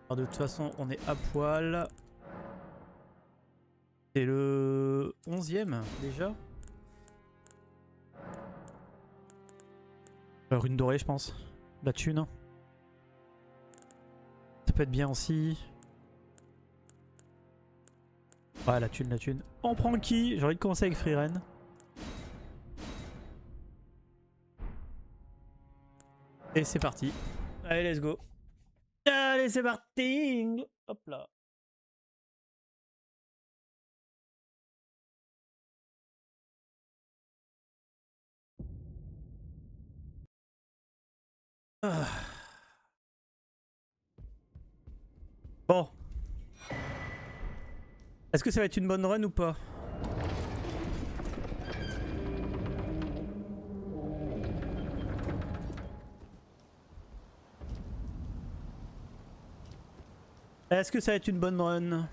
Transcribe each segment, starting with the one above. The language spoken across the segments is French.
Alors de toute façon, on est à poil. C'est le 11e déjà. Rune dorée, je pense. La thune. Ça peut être bien aussi. Ouais, la thune, la thune. On prend qui? J'ai envie de commencer avec Freeren. Et c'est parti. Allez, let's go. Allez, c'est parti. Hop là. Ah. Bon. Est-ce que ça va être une bonne run ou pas? Est-ce que ça va être une bonne run?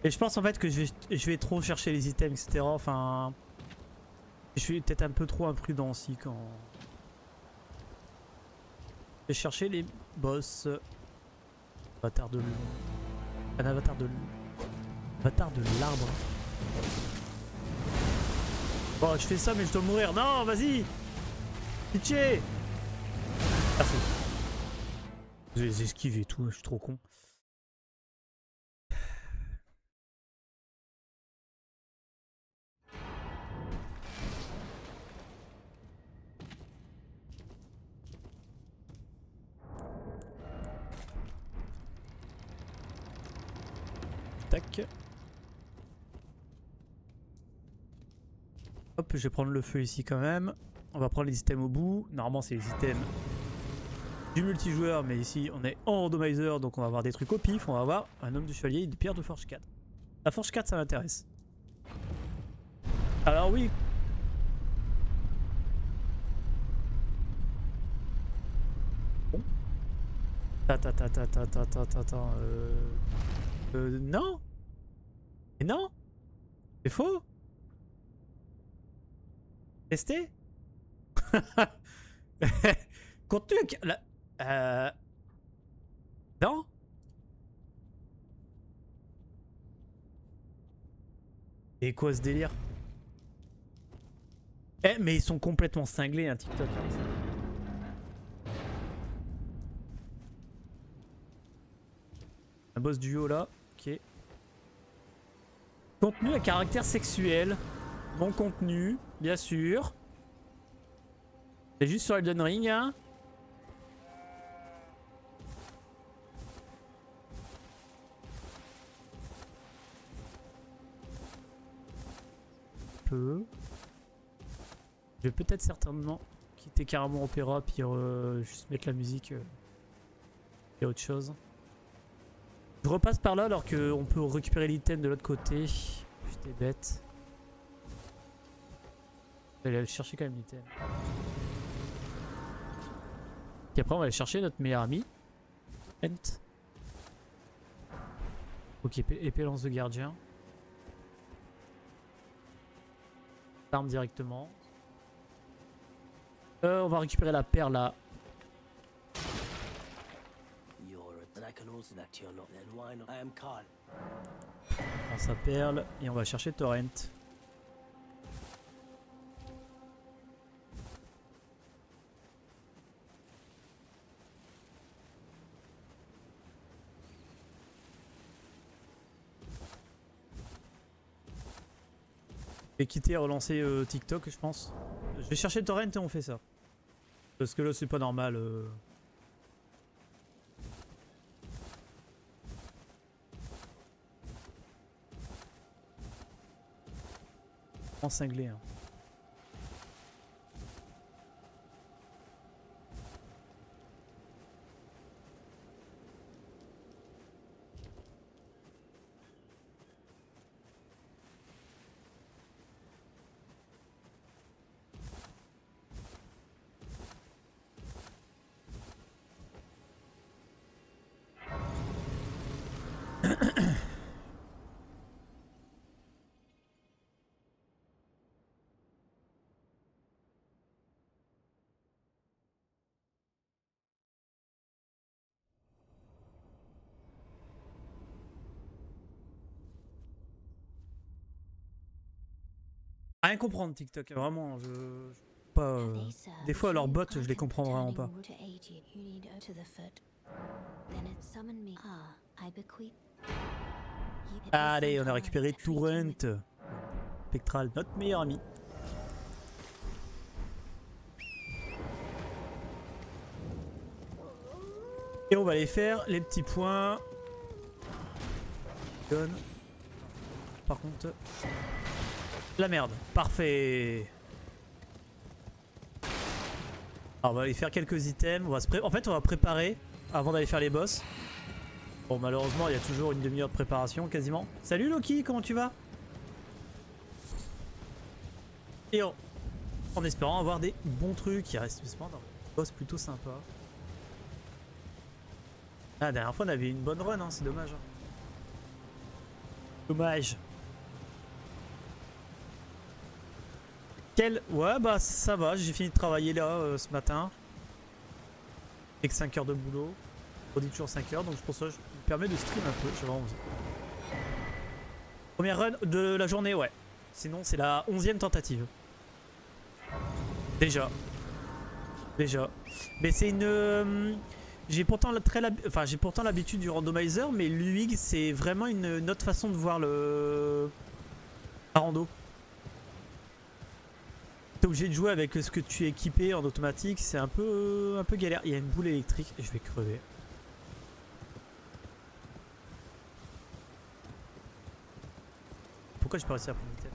Et je pense en fait que je vais trop chercher les items, etc. Enfin... Je suis peut-être un peu trop imprudent aussi quand... Je vais chercher les boss. Avatar de... Un avatar de... Avatar de l'arbre. Bon, je fais ça mais je dois mourir. Non, vas-y. Pitié. Merci. Je les esquive et tout, je suis trop con. Tac. Hop, je vais prendre le feu ici quand même. On va prendre les items au bout. Normalement, c'est les items du multijoueur, mais ici, on est en randomizer, donc on va avoir des trucs au pif. On va avoir un homme du chevalier et une pierre de forge 4. La forge 4, ça m'intéresse. Alors oui. Bon. Non. Mais non. C'est faux. Tester. Contenu... Non. Et quoi ce délire? Eh, mais ils sont complètement cinglés, un TikTok. Un boss duo là. Ok. Contenu à caractère sexuel. Bon contenu, bien sûr. C'est juste sur Elden Ring, hein. Peu. Je vais peut-être certainement quitter carrément Opéra, puis juste mettre la musique et autre chose. Je repasse par là alors qu'on peut récupérer l'item de l'autre côté. J'étais bête. Je vais aller chercher quand même l'item. Et après on va aller chercher notre meilleur ami. Ent. Ok, épée lance de gardien. Arme directement. On va récupérer la perle là. On prend sa perle et on va chercher Torrent. Et quitter et relancer TikTok, je pense. Je vais chercher Torrent et on fait ça. Parce que là, c'est pas normal. En cinglé. Hein. Rien comprendre TikTok, vraiment, pas, des fois leurs bots, je les comprends vraiment pas. Allez, on a récupéré Torrent. Spectral, notre meilleur ami. Et on va aller faire les petits points. Par contre, la merde. Parfait. Alors, on va aller faire quelques items. En fait, on va préparer avant d'aller faire les boss. Bon, malheureusement, il y a toujours une demi-heure de préparation, quasiment. Salut Loki, comment tu vas? Et en espérant avoir des bons trucs. Il reste justement un boss plutôt sympa. Ah, la dernière fois, on avait une bonne run, hein, c'est dommage. Dommage. Ouais, bah ça va, j'ai fini de travailler là ce matin. Avec 5 heures de boulot. On dit toujours 5 heures, donc pour ça, je me permets de stream un peu. J'ai vraiment envie. Première run de la journée, ouais. Sinon, c'est la 11e tentative. Déjà. Mais c'est une. J'ai pourtant l'habitude du randomizer, mais l'UX, c'est vraiment une autre façon de voir la rando. T'es obligé de jouer avec ce que tu es équipé en automatique, c'est un peu galère. Il y a une boule électrique et je vais crever. Pourquoi j'ai pas réussi à prendre l'item?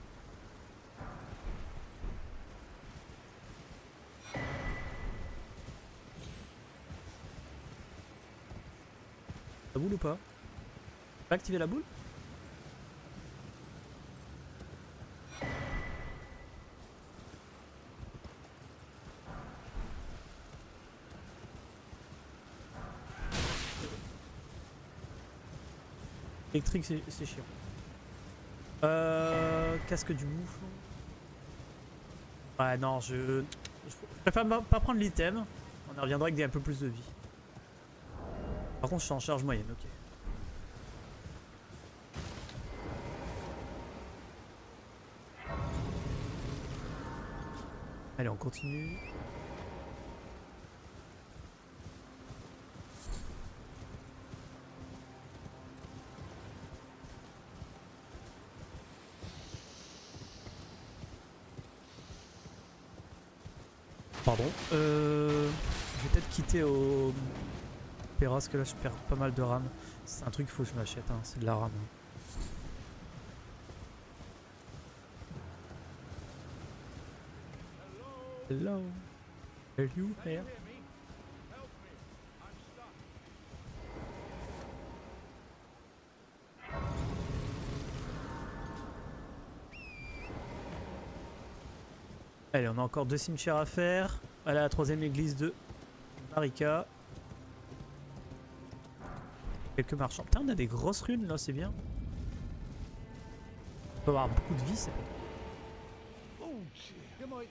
La boule ou pas? Pas activer la boule? Électrique, c'est chiant. Casque du mouflon. Ouais, non, je préfère pas prendre l'item. On y reviendra avec un peu plus de vie. Par contre, je suis en charge moyenne, ok. Allez, on continue. Pardon. Je vais peut-être quitter au Opéra parce que là je perds pas mal de RAM. C'est un truc qu'il faut que je m'achète, hein. C'est de la RAM. Hello. Are you here? Allez, on a encore 2 cimetières à faire. Allez, la 3ème église de Marika. Quelques marchands. Putain, on a des grosses runes là, c'est bien. On peut avoir beaucoup de vie, c'est bon. On va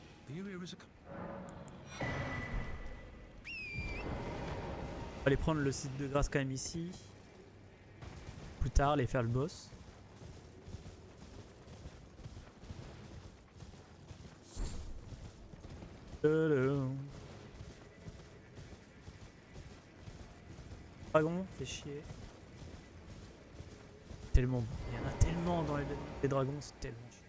aller prendre le site de grâce quand même ici. Plus tard, aller faire le boss. Dragon, fait chier. Tellement bon. Il y en a tellement dans les dragons, c'est tellement chiant.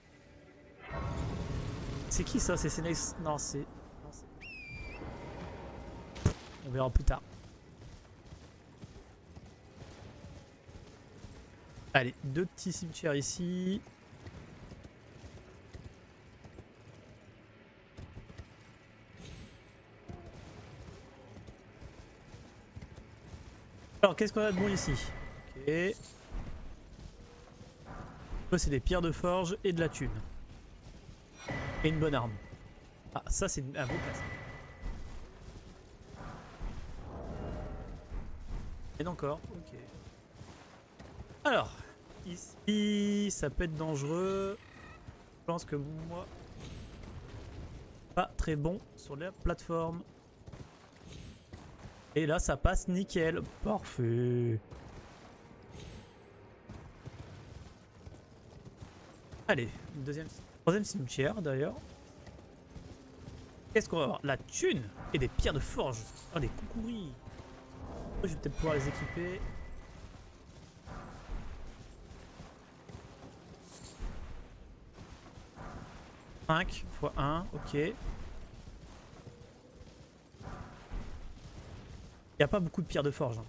C'est qui ça? C'est Senex? Non, c'est. On verra plus tard. Allez, 2 petits cimetières ici. Alors, qu'est-ce qu'on a de bon ici? Ok. C'est des pierres de forge et de la thune. Et une bonne arme. Ah, ça c'est un beau casque. Et encore, ok. Alors, ici, ça peut être dangereux. Je pense que moi, pas très bon sur la plateforme. Et là, ça passe nickel. Parfait. Allez, Troisième cimetière d'ailleurs. Qu'est-ce qu'on va avoir? La thune et des pierres de forge. Ah, des coucouris. Je vais peut-être pouvoir les équiper. « 5 x 1, ok. Il n'y a pas beaucoup de pierres de forge. Hein.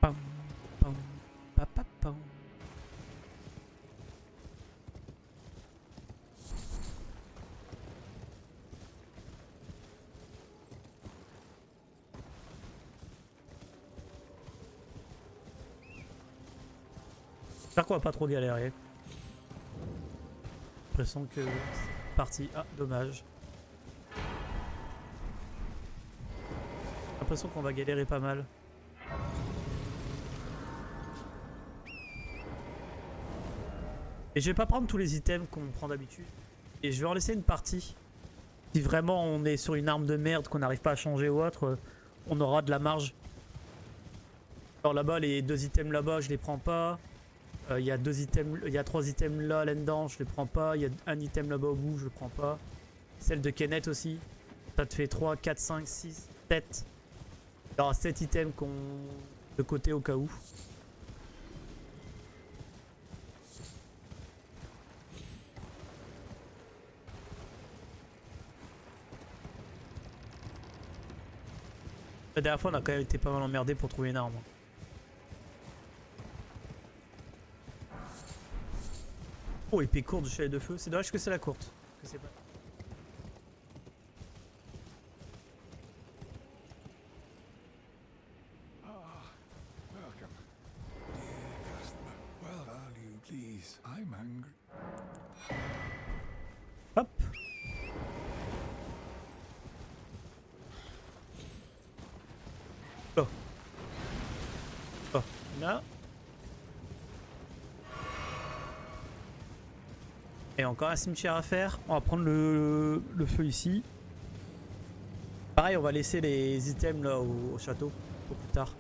Pam, pam, pa, pa, pam. J'espère qu'on va pas trop galérer. J'ai l'impression que c'est parti. Ah, dommage. J'ai l'impression qu'on va galérer pas mal. Et je vais pas prendre tous les items qu'on prend d'habitude. Et je vais en laisser une partie. Si vraiment on est sur une arme de merde qu'on n'arrive pas à changer ou autre, on aura de la marge. Alors là-bas, les 2 items là-bas, je les prends pas. Il y a 2 items, il y a 3 items là-dedans, je les prends pas. Il y a un item là-bas au bout, je le prends pas. Celle de Kenneth aussi. Ça te fait 3, 4, 5, 6, 7. Il y aura 7 items qu'on de côté au cas où. La dernière fois, on a quand même été pas mal emmerdé pour trouver une arme. Oh, épée courte de chalet de feu. C'est dommage que c'est la courte. Que c'est pas... Welcome. Dear customer. Well, value, please. I'm hungry. Hop. Oh. Oh. Là. Et encore un cimetière à faire. On va prendre le feu ici. Pareil, on va laisser les items là au château pour plus tard.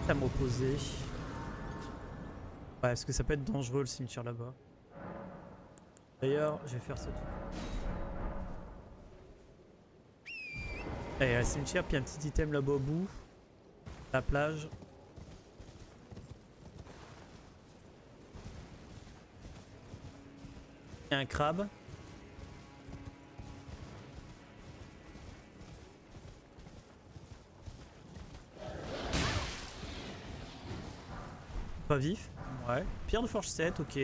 À m'opposer. Ouais, est-ce que ça peut être dangereux le cimetière là-bas? D'ailleurs, je vais faire ce truc. Et un cimetière, puis un petit item là-bas au bout. La plage. Et un crabe. Pas vif. Ouais. Pierre de forge 7, ok.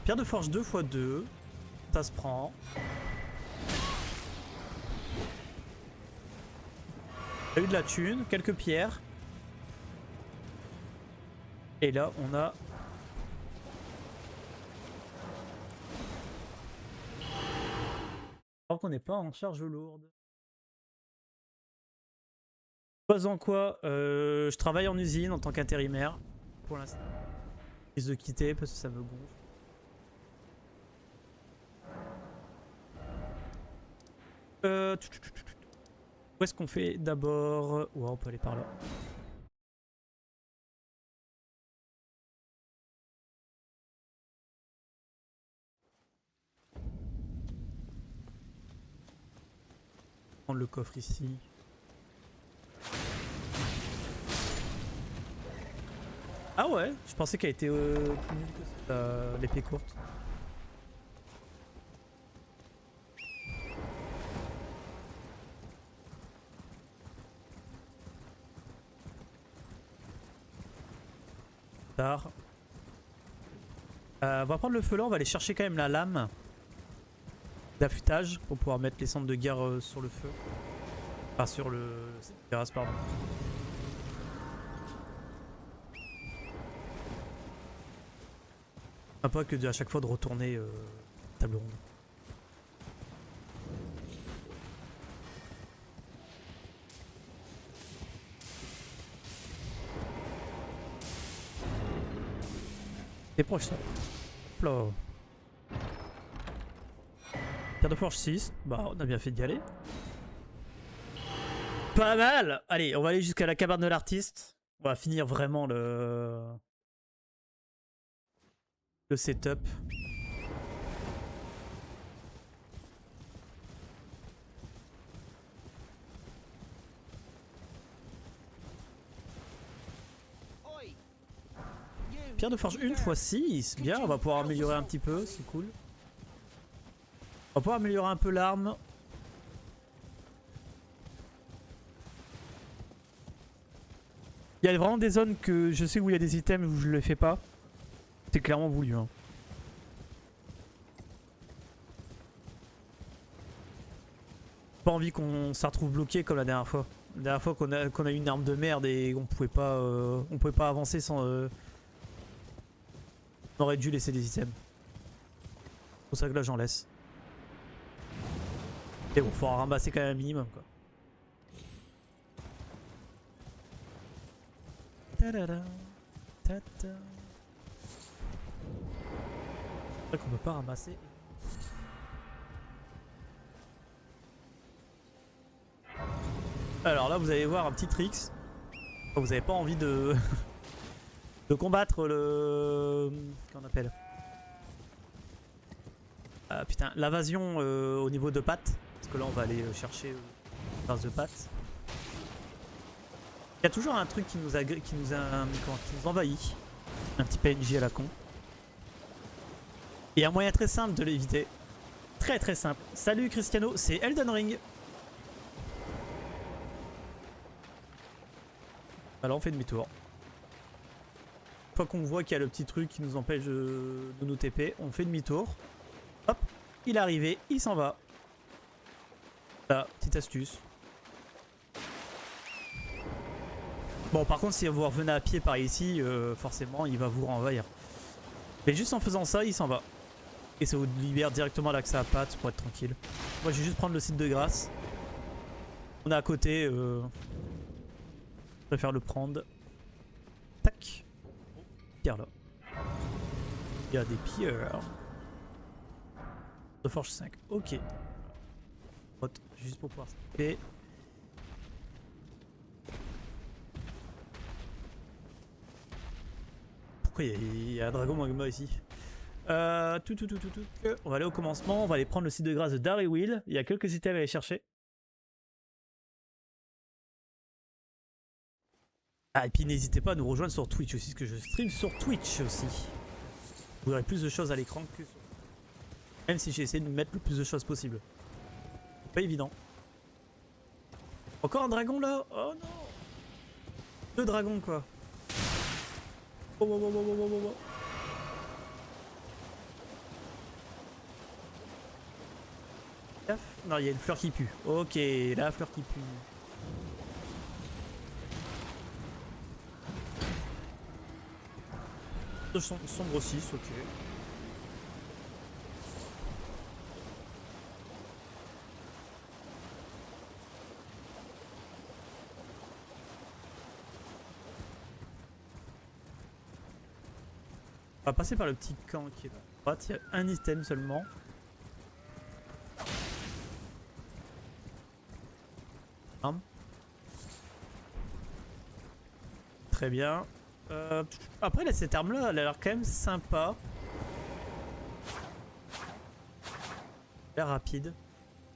Pierre de forge 2 x 2. Ça se prend. On a eu de la thune, quelques pierres. Et là, on a... Alors qu'on n'est pas en charge lourde. Pas en quoi, je travaille en usine en tant qu'intérimaire. Pour l'instant. Je risque de quitter parce que ça me gonfle. Où est-ce qu'on fait d'abord? Ouais, on peut aller par là. Prendre le coffre ici. Ah ouais, je pensais qu'elle était plus nulle que ça, l'épée courte. Tard. On va prendre le feu là, on va aller chercher quand même la lame d'affûtage pour pouvoir mettre les cendres de guerre sur le feu. Enfin sur le terrasse, pardon. Sympa que à chaque fois de retourner table ronde. C'est proche ça. là. Pierre de forge 6. Bah, on a bien fait d'y aller. Pas mal. Allez, on va aller jusqu'à la cabane de l'artiste. On va finir vraiment le setup. Pierre de forge 1 x 6. Bien, on va pouvoir améliorer un petit peu. C'est cool. On va pouvoir améliorer un peu l'arme. Il y a vraiment des zones que je sais où il y a des items où je ne les fais pas. C'est clairement voulu. Hein. Pas envie qu'on se retrouve bloqué comme la dernière fois. La dernière fois qu'on a eu une arme de merde et on pouvait pas avancer sans... on aurait dû laisser des items. C'est pour ça que là j'en laisse. Et bon, faut en ramasser quand même un minimum quoi. Ta-da-da, ta-ta. C'est vrai qu'on peut pas ramasser. Alors là vous allez voir un petit tricks. Vous avez pas envie de de combattre le... Qu'on appelle putain, l'invasion au niveau de pattes. Parce que là on va aller chercher base de pattes. Il y a toujours un truc qui nous envahit. Un petit PNJ à la con. Et un moyen très simple de l'éviter. Très très simple. Salut Cristiano, c'est Elden Ring. Alors on fait demi-tour. Une fois qu'on voit qu'il y a le petit truc qui nous empêche de nous TP, on fait demi-tour. Hop, il est arrivé, il s'en va. Là, petite astuce. Bon, par contre, si vous revenez à pied par ici, forcément, il va vous renvahir. Mais juste en faisant ça, il s'en va. Et ça vous libère directement l'accès à pattes pour être tranquille. Moi, je vais juste prendre le site de grâce. On est à côté. Je préfère le prendre. Tac. Pierre là. Il y a des pierres. De forge 5. Ok. Juste pour pouvoir s'occuper. Pourquoi il y a un dragon magma ici? On va aller au commencement. On va aller prendre le site de grâce de Darrywill. Il y a quelques items à aller chercher. Ah, et puis n'hésitez pas à nous rejoindre sur Twitch aussi, parce que je stream sur Twitch aussi. Vous aurez plus de choses à l'écran que sur... Même si j'ai essayé de mettre le plus de choses possible. Pas évident. Encore un dragon là? Oh non! Deux dragons quoi. Oh, oh, oh, oh, oh, oh, oh. Non, il y a une fleur qui pue. Ok, la fleur qui pue. Sombre 6, ok. On va passer par le petit camp qui est là. À droite, il y a un item seulement. Très bien. Après, là, cette arme-là, elle a l'air quand même sympa. Elle a l'air rapide.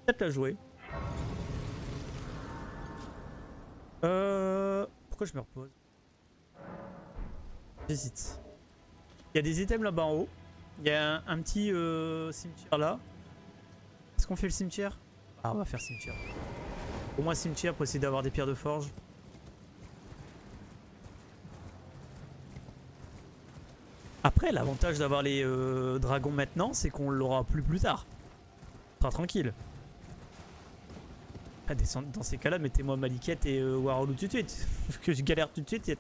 Peut-être la jouer. Pourquoi je me repose? J'hésite. Il y a des items là-bas en haut. Il y a un petit cimetière là. Est-ce qu'on fait le cimetière? Ah, on va faire cimetière. Au moins cimetière pour essayer d'avoir des pierres de forge. Après, l'avantage d'avoir les dragons maintenant, c'est qu'on l'aura plus tard. On sera tranquille. Ah, dans ces cas-là, mettez-moi Maliket et Warhol tout de suite. Parce que je galère tout de suite.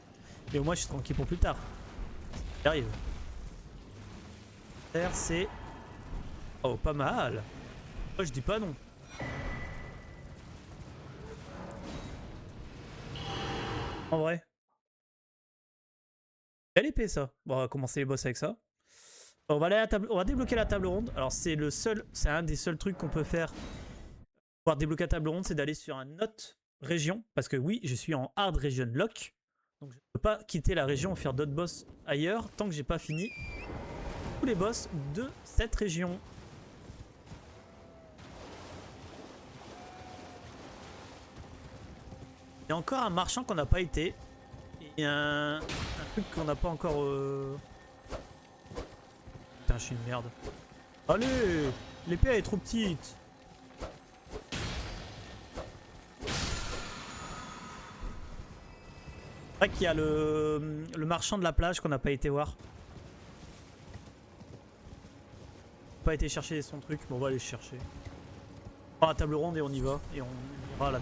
Mais au moins, je suis tranquille pour plus tard. J'arrive. C'est... Oh, pas mal. Oh, je dis pas non. En vrai. Belle épée ça. Bon, on va commencer les boss avec ça. On va aller à la table, on va débloquer la table ronde. Alors c'est un des seuls trucs qu'on peut faire pour pouvoir débloquer la table ronde, c'est d'aller sur une autre région. Parce que oui, je suis en hard region lock. Donc je ne peux pas quitter la région et faire d'autres boss ailleurs tant que j'ai pas fini tous les boss de cette région. Il y a encore un marchand qu'on n'a pas été. Et un truc qu'on n'a pas encore... Putain, je suis une merde. Allez, l'épée elle est trop petite. C'est vrai qu'il y a le marchand de la plage qu'on n'a pas été voir. Pas été chercher son truc, mais on va aller le chercher. On prend la table ronde et on y va. Et on reviendra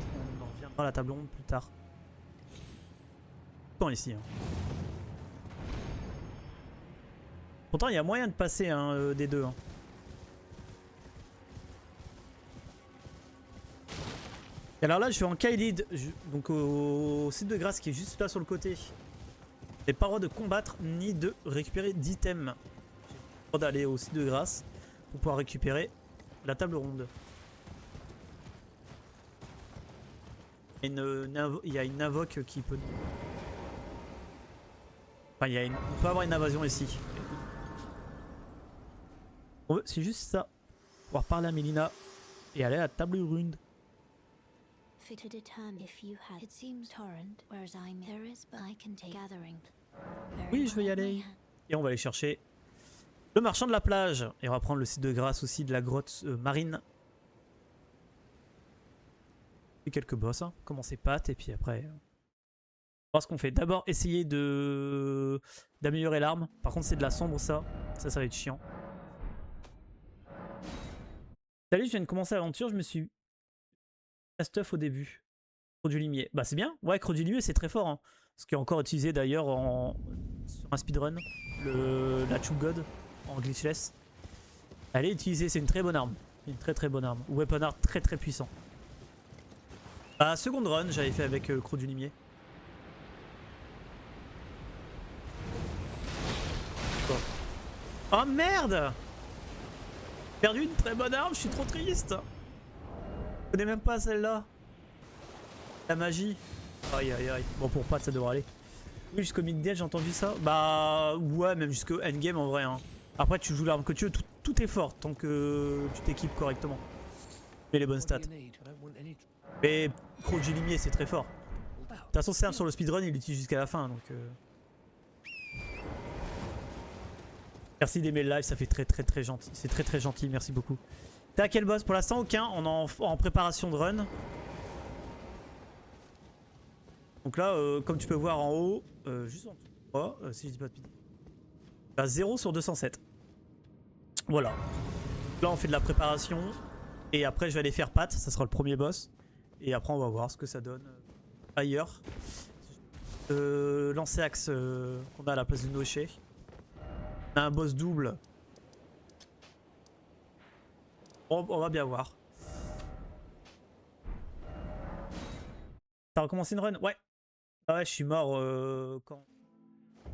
à la table ronde plus tard. Bon, ici. Hein. Pourtant, il y a moyen de passer hein, des deux. Hein. Et alors là, je vais en Kaelid, donc au site de grâce qui est juste là sur le côté. J'ai pas le droit de combattre ni de récupérer d'items. J'ai le droit d'aller au site de grâce pour pouvoir récupérer la table ronde. Il y a une invoque qui peut... Enfin, on peut avoir une invasion ici. C'est juste ça. Pouvoir parler à Mélina et aller à la table ronde. Oui, je vais y aller. Et on va aller chercher le marchand de la plage. Et on va prendre le site de grâce aussi de la grotte marine. Et quelques boss. Hein. Commencer Pat et puis après... on va voir ce qu'on fait. D'abord, essayer d'améliorer l'arme. Par contre, c'est de la sombre ça. Ça va être chiant. Salut, je viens de commencer l'aventure. Je me suis... la stuff au début. Creux du limier. Bah c'est bien. Ouais, Creux du limier c'est très fort. Hein. Ce qui est encore utilisé d'ailleurs sur un speedrun. La True God en glitchless. Elle est utilisée, c'est une très bonne arme. Une très très bonne arme. Weapon art très très puissant. Bah seconde run j'avais fait avec Creux du limier. Bon. Oh merde! Perdu une très bonne arme, je suis trop triste. Je connais même pas celle-là. La magie. Aïe aïe aïe. Bon pour Pat ça devrait aller. Oui jusqu'au mid-game j'ai entendu ça. Bah ouais même jusqu'au endgame en vrai. Hein. Après tu joues l'arme que tu veux, tout est fort tant que tu t'équipes correctement. Mais les bonnes stats. Mais Creux du limier c'est très fort. De toute façon c'est sur le speedrun il l'utilise jusqu'à la fin donc... Merci d'aimer le live, ça fait très gentil. C'est très gentil, merci beaucoup. T'es à quel boss? Pour l'instant aucun, on est en préparation de run. Donc là, comme tu peux voir en haut, juste en dessous, si je dis pas de bêtises. 0 sur 207. Voilà. Là on fait de la préparation. Et après je vais aller faire Pat, ça sera le premier boss. Et après on va voir ce que ça donne ailleurs. Lancer axe qu'on a à la place de Noché. On a un boss double. On va bien voir. T'as recommencé une run? Ouais. Ah ouais, je suis mort quand...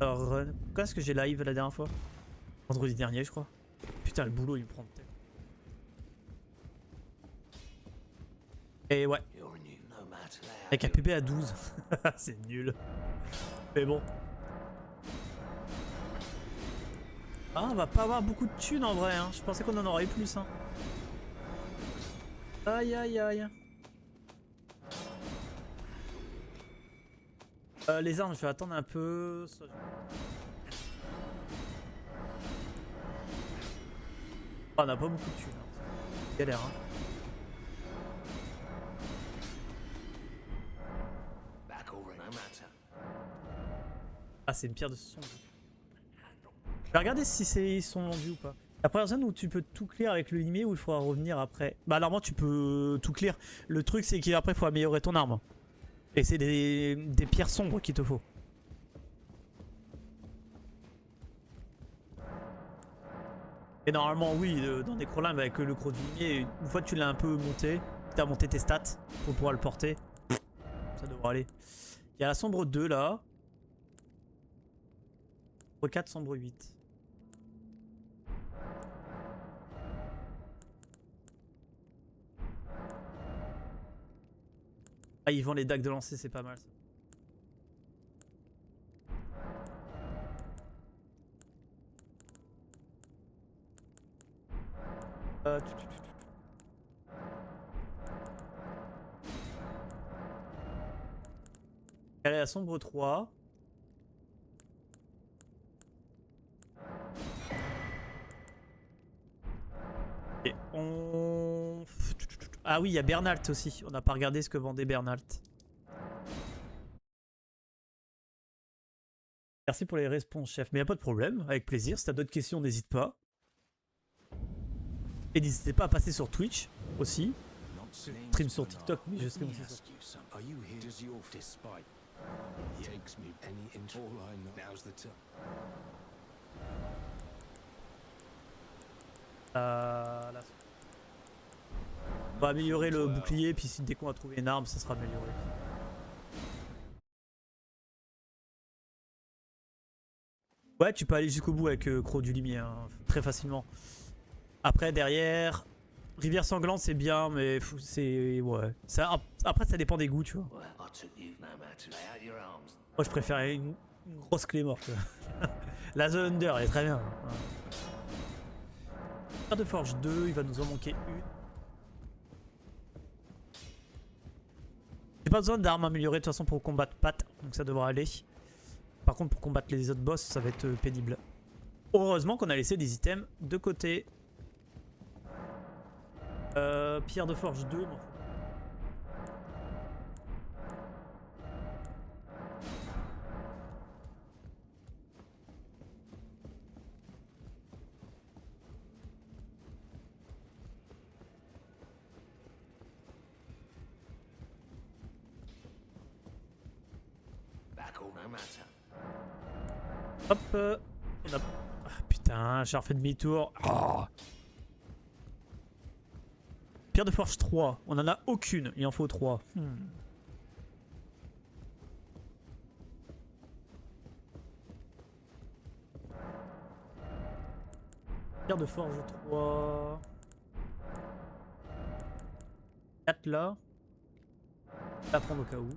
run. Quand est-ce que j'ai live la dernière fois? Vendredi dernier, je crois. Putain, le boulot, il me prend de tête. Et ouais. Avec un PB à 12. C'est nul. Mais bon. Ah, on va pas avoir beaucoup de thunes en vrai. Hein. Je pensais qu'on en aurait plus. Hein. Aïe aïe aïe. Les armes, je vais attendre un peu. Oh, on a pas beaucoup de thunes. Hein. Galère. Hein. Ah, c'est une pierre de son. Je vais regarder si ils sont vendus ou pas. La première zone où tu peux tout clear avec le limier ou il faudra revenir après. Bah normalement tu peux tout clear. Le truc c'est qu'après il faut améliorer ton arme. Et c'est des pierres sombres qu'il te faut. Et normalement oui, dans Necrolimb avec le Creux du limier, une fois que tu l'as un peu monté, tu as monté tes stats pour pouvoir le porter. Ça devrait aller. Il y a la sombre 2 là. Sombre 4, sombre 8. Ah, ils vendent les dagues de lancer, c'est pas mal. Ça. Euh, tu- tu- tu- Elle est à sombre 3. Et on... Ah oui, il y a Bernalt aussi. On n'a pas regardé ce que vendait Bernalt. Merci pour les réponses, chef. Mais il n'y a pas de problème, avec plaisir. Si t'as d'autres questions, n'hésite pas. Et n'hésitez pas à passer sur Twitch aussi. Je stream sur TikTok, mais je stream aussi sur là. On va améliorer le bouclier, puis dès qu'on va trouver une arme, ça sera amélioré. Ouais, tu peux aller jusqu'au bout avec Croc du Limier, hein, très facilement. Après, derrière, Rivière Sanglante, c'est bien, mais c'est... Ouais. Ça, après, ça dépend des goûts, tu vois. Moi, je préfère une grosse clé morte. La The Under, elle est très bien. Pierre de Forge 2, il va nous en manquer une. J'ai pas besoin d'armes améliorées de toute façon pour combattre Pat, donc ça devrait aller. Par contre, pour combattre les autres boss, ça va être pénible. Heureusement qu'on a laissé des items de côté. Pierre de Forge 2, bon. Hop, on a... Ah, putain, j'ai refait demi-tour. Oh. Pierre de Forge 3, on en a aucune, il en faut 3. Pierre de Forge 3. 4 là. On va prendre au cas où.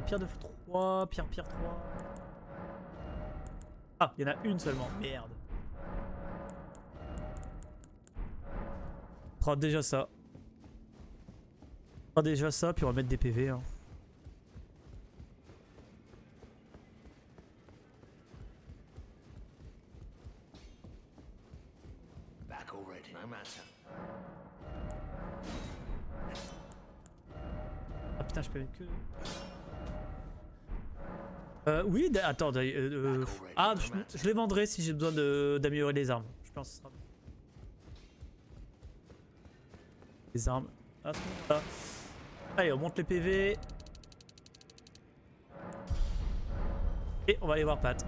Pierre de 3, pierre 3. Ah, il y en a une seulement, merde. On fera déjà ça. On fera déjà ça, puis on va mettre des PV. Hein. Ah putain, je peux mettre que... oui, attends, ah, je les vendrai si j'ai besoin d'améliorer les armes. Je pense que ce sera... Les armes. À ce moment-là. Allez, on monte les PV. Et on va aller voir Pat.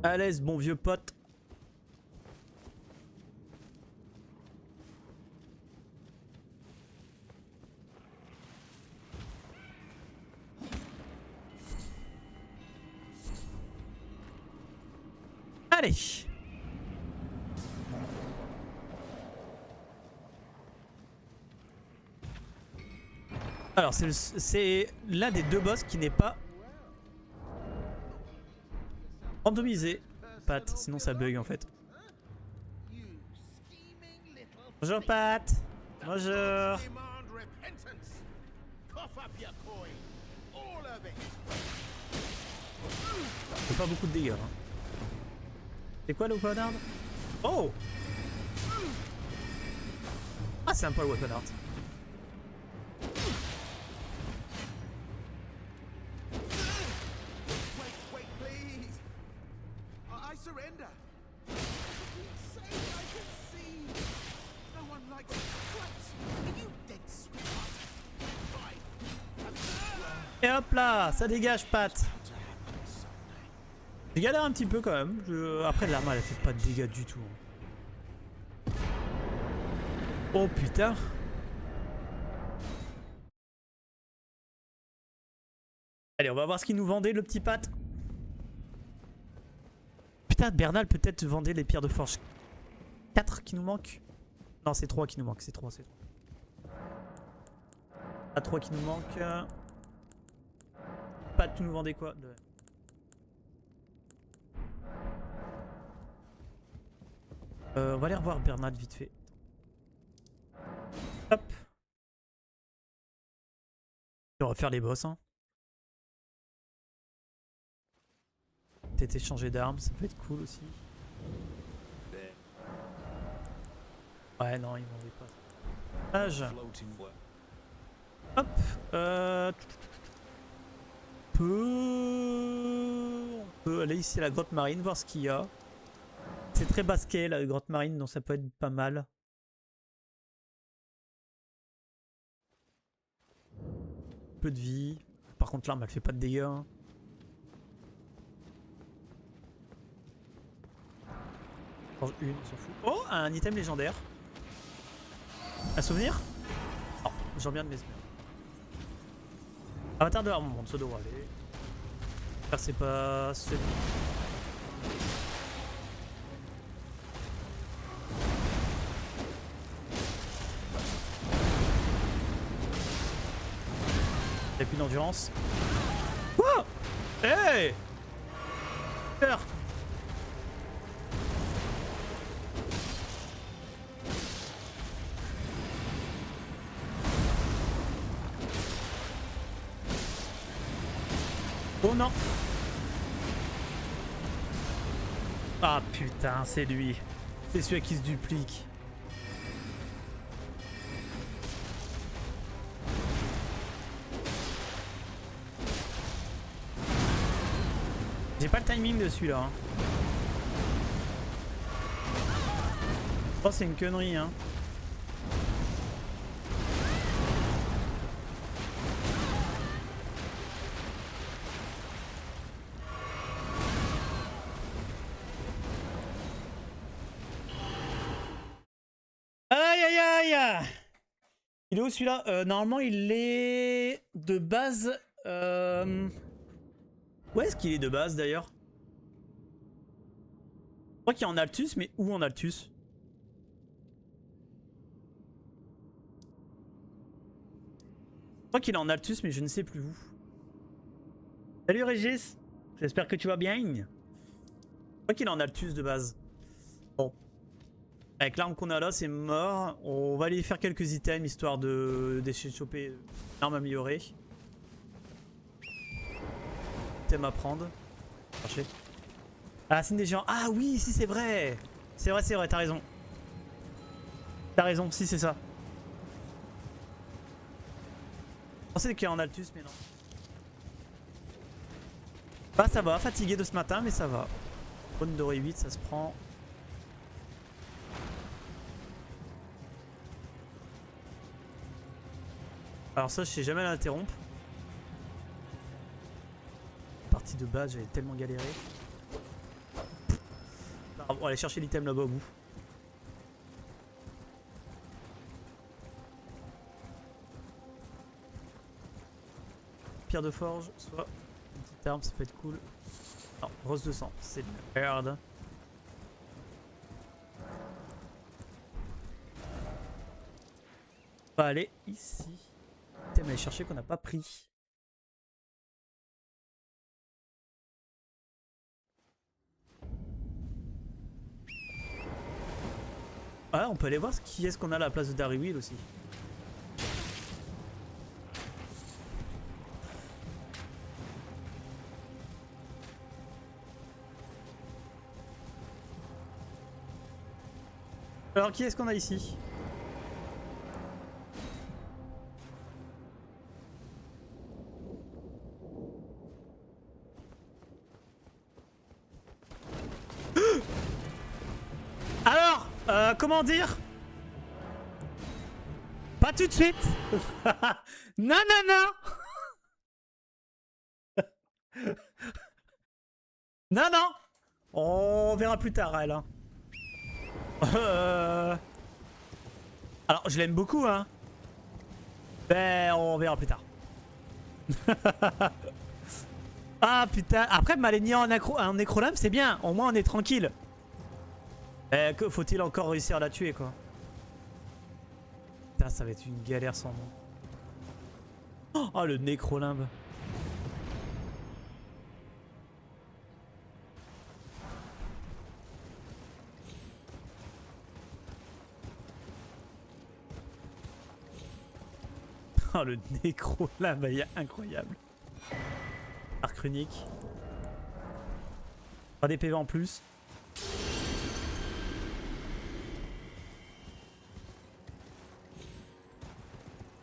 À l'aise, bon vieux pote. Allez. Alors, c'est l'un des deux boss qui n'est pas randomisé. Pat, sinon ça bug en fait. Bonjour Pat. Bonjour. C'est pas beaucoup de dégâts. Hein. C'est quoi le weapon art? Oh. Ah, c'est sympa le weapon art. Et hop là, ça dégage Pat. J'ai galéré un petit peu quand même. Après l'arme elle fait pas de dégâts du tout. Oh putain. Allez, on va voir ce qu'il nous vendait, le petit Pat. Putain, Bernal peut-être vendait les pierres de forge. 4 qui nous manquent. Non, c'est 3 qui nous manquent. C'est 3, c'est 3. Ah, 3 qui nous manquent. Pat, tu nous vendais quoi? On va aller revoir Bernal vite fait. Hop. On va faire les boss. Hein. Peut-être échanger d'armes, ça peut être cool aussi. Ouais, non, ils vendaient pas. Âge. Hop. On peut aller ici à la grotte marine, voir ce qu'il y a. C'est très basquet la grotte marine, donc ça peut être pas mal. Peu de vie. Par contre l'arme elle fait pas de dégâts. Hein. Une, on s'en fout. Oh, un item légendaire. Un souvenir? Oh, j'en viens de mes souvenirs. Avatar de l'armement, ça devrait aller. J'espère que c'est pas celui. Y'a plus d'endurance. Wow! Hey! Peur! Oh non! Ah putain, c'est lui. C'est celui qui se duplique. J'ai pas le timing de celui-là. Hein. Oh, c'est une connerie, hein. Aïe aïe aïe! Il est où celui-là? Normalement, il est de base. Où est-ce qu'il est de base d'ailleurs? Je crois qu'il est en Altus, mais où en Altus? Je crois qu'il est en Altus, mais je ne sais plus où. Salut Régis! J'espère que tu vas bien. Je crois qu'il est en Altus de base. Bon. Avec l'arme qu'on a là, c'est mort. On va aller faire quelques items histoire d'essayer de choper une arme améliorée. Item à prendre. Chercher. Ah, la scène des géants. Ah oui, si c'est vrai. C'est vrai, t'as raison. T'as raison, si c'est ça. Je pensais qu'il y a en Altus, mais non. Bah ça va, fatigué de ce matin, mais ça va. Bonne dorée 8, ça se prend. Alors ça, je sais jamais l'interrompre. Partie de base, j'avais tellement galéré. On va aller chercher l'item là-bas au bout. Pierre de forge, soit une petite arme, ça peut être cool. Non, rose de sang, c'est de la merde. On va aller ici. Item à aller chercher qu'on n'a pas pris. Ah, on peut aller voir qui est-ce qu'on a à la place de Darrywill aussi. Alors, qui est-ce qu'on a ici? Alors, comment dire? Pas tout de suite. Non, non, non. Non, non. On verra plus tard, elle. Hein. Alors, je l'aime beaucoup, hein. Ben, on verra plus tard. Ah putain, après Malenia en nécrolame c'est bien, au moins on est tranquille. Faut-il encore réussir à la tuer quoi. Putain, ça va être une galère sans nom. Oh le nécrolimbe. Oh le nécrolimbe, il est incroyable. Arc unique. Pas des PV en plus.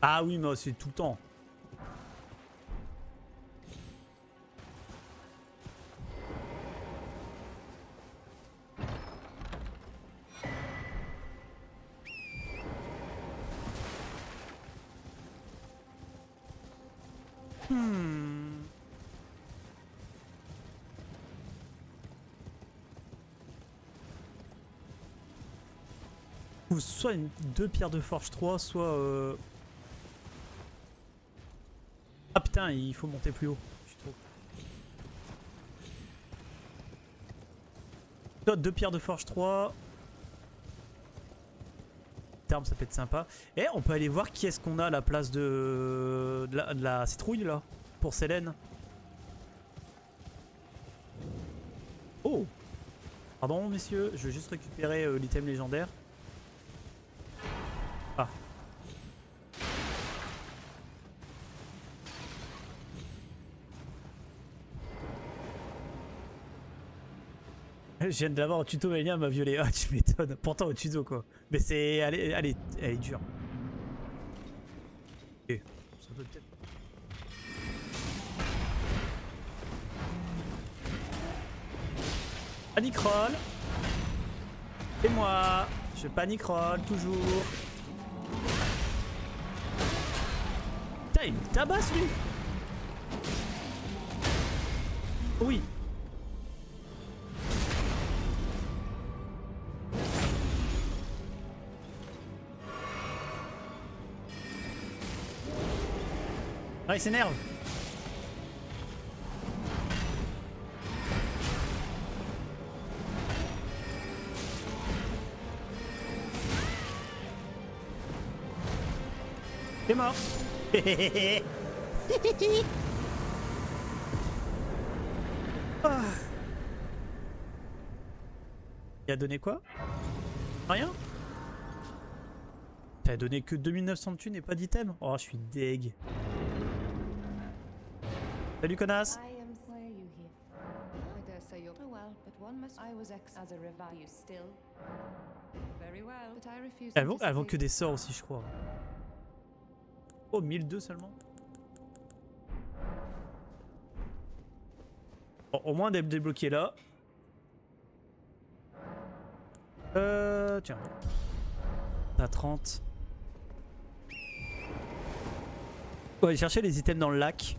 Ah oui, mais c'est tout le temps. Ou soit deux pierres de forge 3, soit... Ah putain, il faut monter plus haut. Je trouve. Soit deux pierres de forge 3. Terme, ça peut être sympa. Et on peut aller voir qui est-ce qu'on a à la place de la citrouille là. Pour Selene. Oh! Pardon messieurs, je vais juste récupérer l'item légendaire. Ah. Je viens de l'avoir au tuto, Mania m'a violé. Ah, tu m'étonnes. Pourtant au tuto quoi. Mais c'est... Elle est dure. Ok. Ça peut peut-être... Panic roll. Et moi. Je panic roll toujours. Putain, il me tabasse lui. Oui. Ah, il s'énerve. T'es mort. Ah. Il a donné quoi? Rien? T'as donné que 2900 de thunes et pas d'item? Oh, je suis deg. Salut connasse. Elles vont que des sorts aussi je crois. Oh 1002 seulement. Bon, au moins d'être débloqué là. Tiens. T'as 30. On va aller chercher les items dans le lac.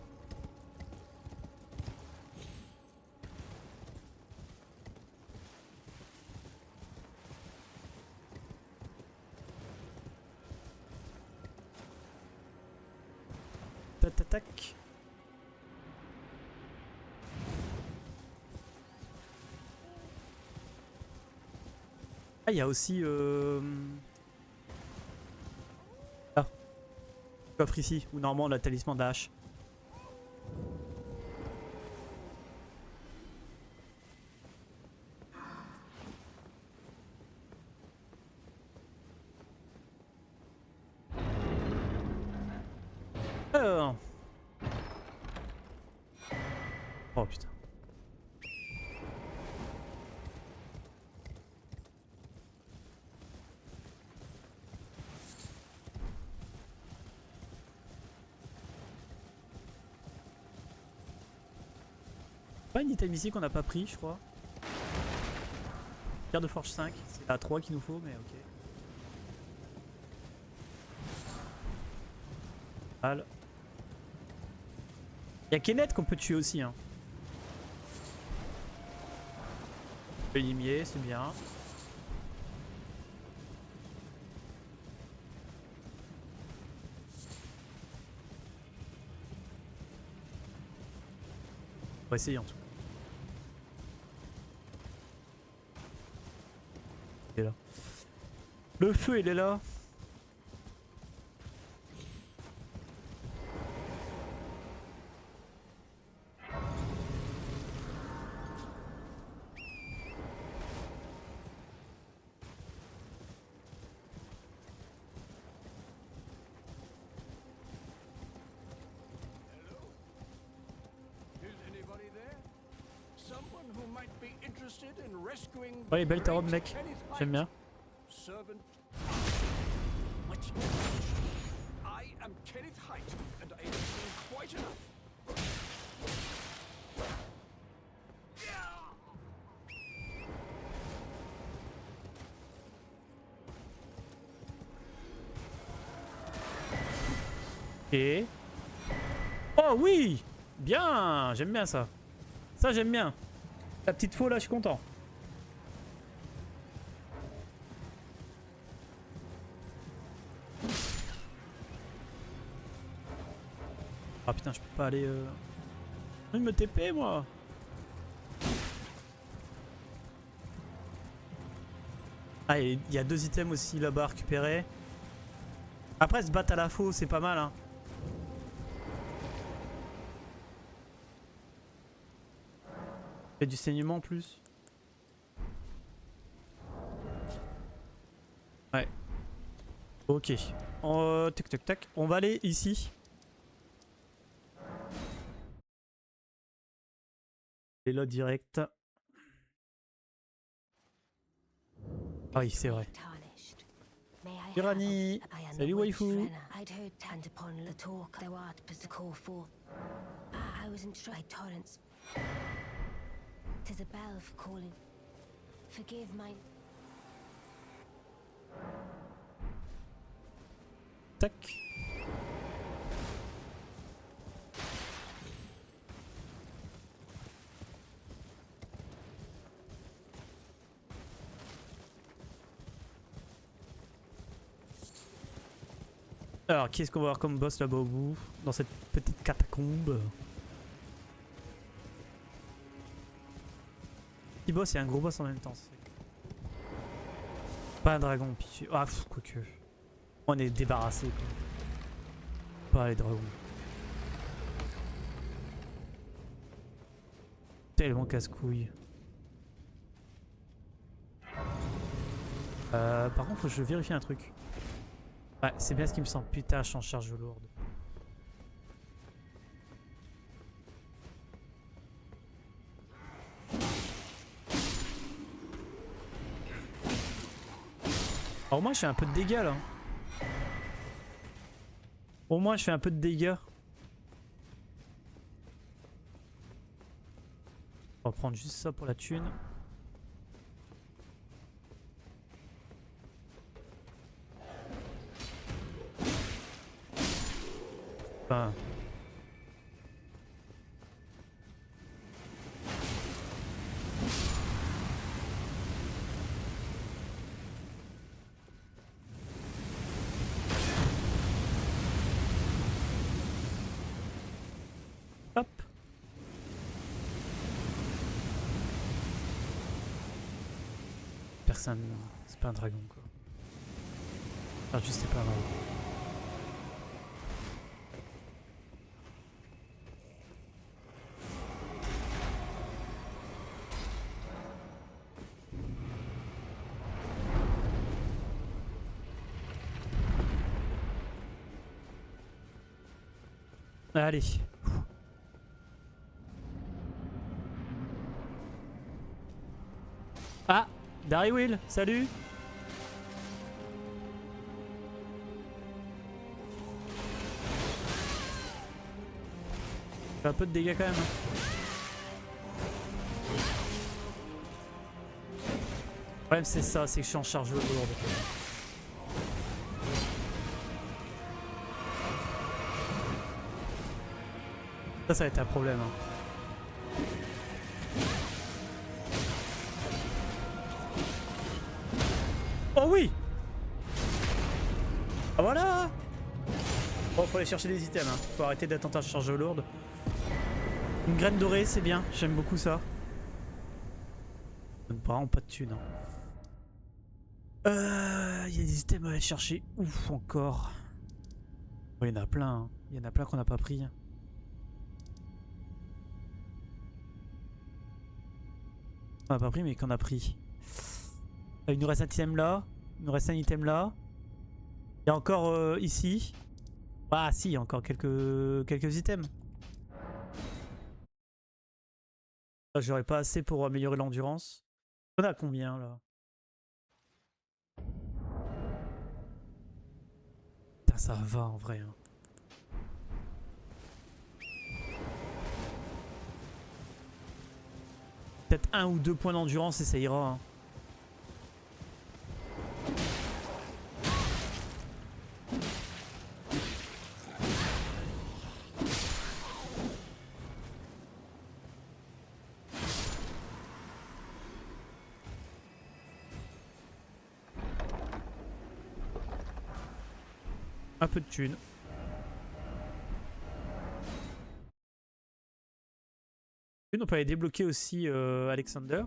Tac tac. Ah, il y a aussi... Ah. Coffre ici, où normalement on a le talisman de la hache. Alors. Oh putain. Pas une item ici qu'on n'a pas pris, je crois. Pierre de forge 5, c'est la 3 qu'il nous faut, mais ok. Mal. Il y a Kenneth qu'on peut tuer aussi. Hein. Le limier, c'est bien. va essayer en tout cas. Il est là. Le feu, il est là. Ouais, belle ta robe, mec. J'aime bien. Et... Oh oui! Bien! J'aime bien ça. Ça, j'aime bien. La petite faux là, je suis content. Ah putain, je peux pas aller... Il me TP, moi. Ah, il y a 2 items aussi là-bas à récupérer. Après, se battre à la faux, c'est pas mal, hein. Il y a du saignement en plus. Ouais. Ok. Tac tac tac. On va aller ici. Et là direct. Ah oui, c'est vrai. Irani. Salut waifu. Tac. Alors, qu'est-ce qu'on va avoir comme boss là-bas au bout? Dans cette petite catacombe. Petit boss et un gros boss en même temps. Pas un dragon, puis... Ah, quoique. On est débarrassé, quoi. Pas les dragons. Tellement casse-couille. Par contre, faut que je vérifie un truc. Ouais, c'est bien ce qui me semble. Putain, je suis en charge lourde. Alors, au moins, je fais un peu de dégâts là. Au moins, je fais un peu de dégâts. On va prendre juste ça pour la thune. Enfin... Hop. Personne, c'est pas un dragon quoi. Enfin, juste c'est pas un dragon. Allez. Ah, Dari Will, salut. Fait un peu de dégâts quand même. Le problème c'est ça, c'est que je suis en charge lourde. Ça va être un problème. Hein. Oh oui! Ah voilà! Bon, faut aller chercher des items. Hein. Faut arrêter d'être en charge lourde. Une graine dorée, c'est bien. J'aime beaucoup ça. Ça donne vraiment pas de thunes. Il y a des items à aller chercher. Ouf, encore. Oh, il y en a plein. Hein. Il y en a plein qu'on n'a pas pris. On n'a pas pris, mais qu'on a pris. Il nous reste un item là. Il nous reste un item là. Il y a encore ici. Ah si, il y a encore quelques items. J'aurais pas assez pour améliorer l'endurance. On a combien là? Putain, ça va en vrai. Hein. Peut-être 1 ou 2 points d'endurance et ça ira. Hein. Un peu de thunes. On peut aller débloquer aussi Alexander.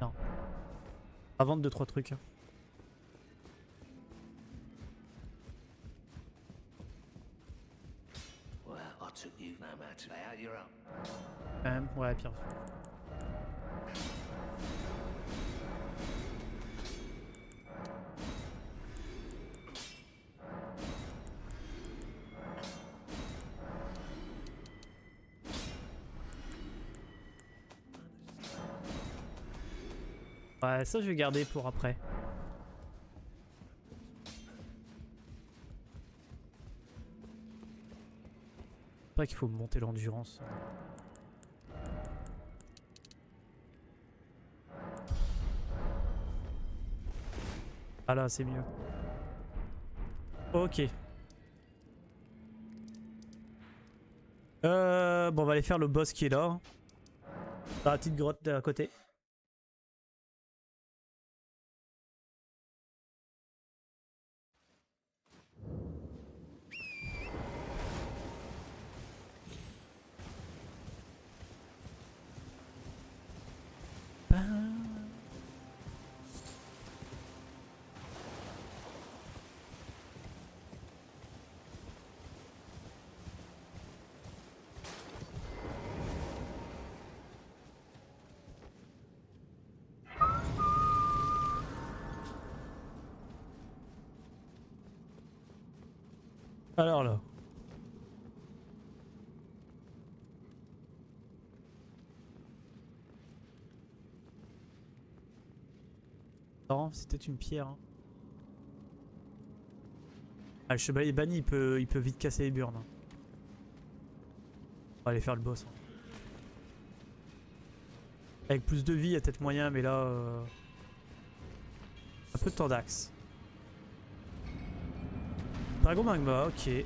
Non. À vendre 2-3 trucs. Hein. Ouais, pire. Ouais, ça je vais garder pour après. C'est vrai qu'il faut monter l'endurance. Ah là, c'est mieux. Ok. Bon, on va aller faire le boss qui est là. Dans la petite grotte à côté. Alors là. Non, c'était une pierre. Hein. Ah, le chevalier banni, il peut vite casser les burnes. Hein. On va aller faire le boss. Hein. Avec plus de vie, il y a peut-être moyen, mais là... Un peu de temps d'axe. Dragon magma, ok.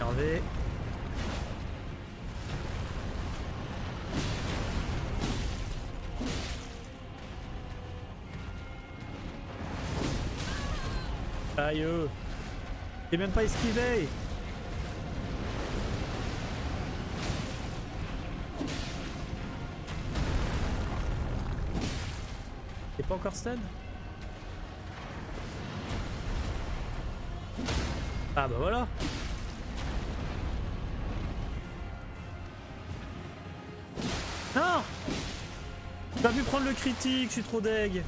Hervé. Aïe. J'ai même pas esquivé. T'es pas encore stun? Ah bah voilà. Non! J'ai pas pu prendre le critique, je suis trop deg.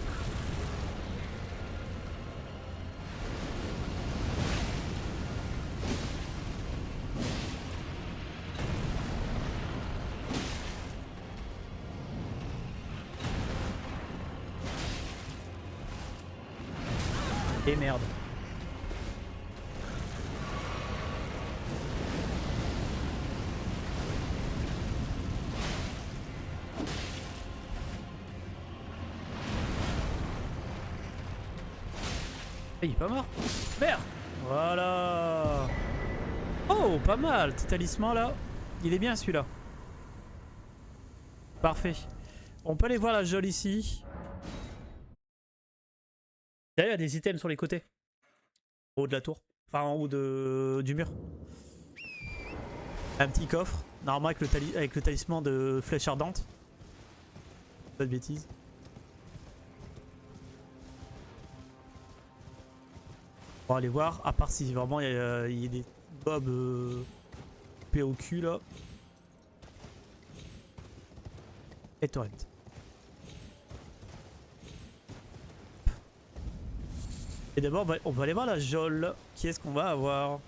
Et merde. Ah, il est pas mort. Merde. Voilà. Oh, pas mal. Petit talisman là. Il est bien celui-là. Parfait. On peut aller voir la geôle ici. D'ailleurs, il y a des items sur les côtés. En haut de la tour. Enfin, en haut du mur. Un petit coffre. Normalement avec le talisman de flèche ardente. Pas de bêtises. On va aller voir. À part si vraiment il y a des mobs coupés au cul là. Et torrent. Et d'abord, on va aller voir la geôle. Qui est-ce qu'on va avoir?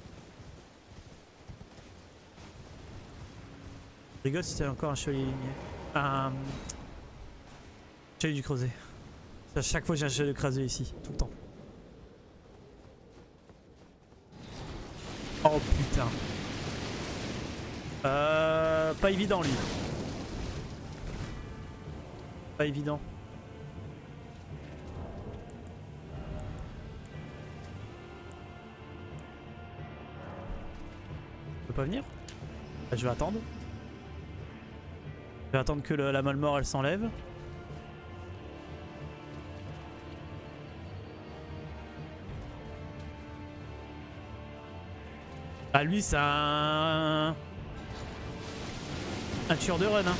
Je rigole si c'est encore un chevalier ligné. Un chevalier du creuset. À chaque fois, j'ai un chevalier du creuset ici. Tout le temps. Oh putain. Pas évident lui. Pas évident. Je peux pas venir? Bah, je vais attendre. Je vais attendre que la Malmort elle s'enlève. Bah lui c'est un tueur de run hein.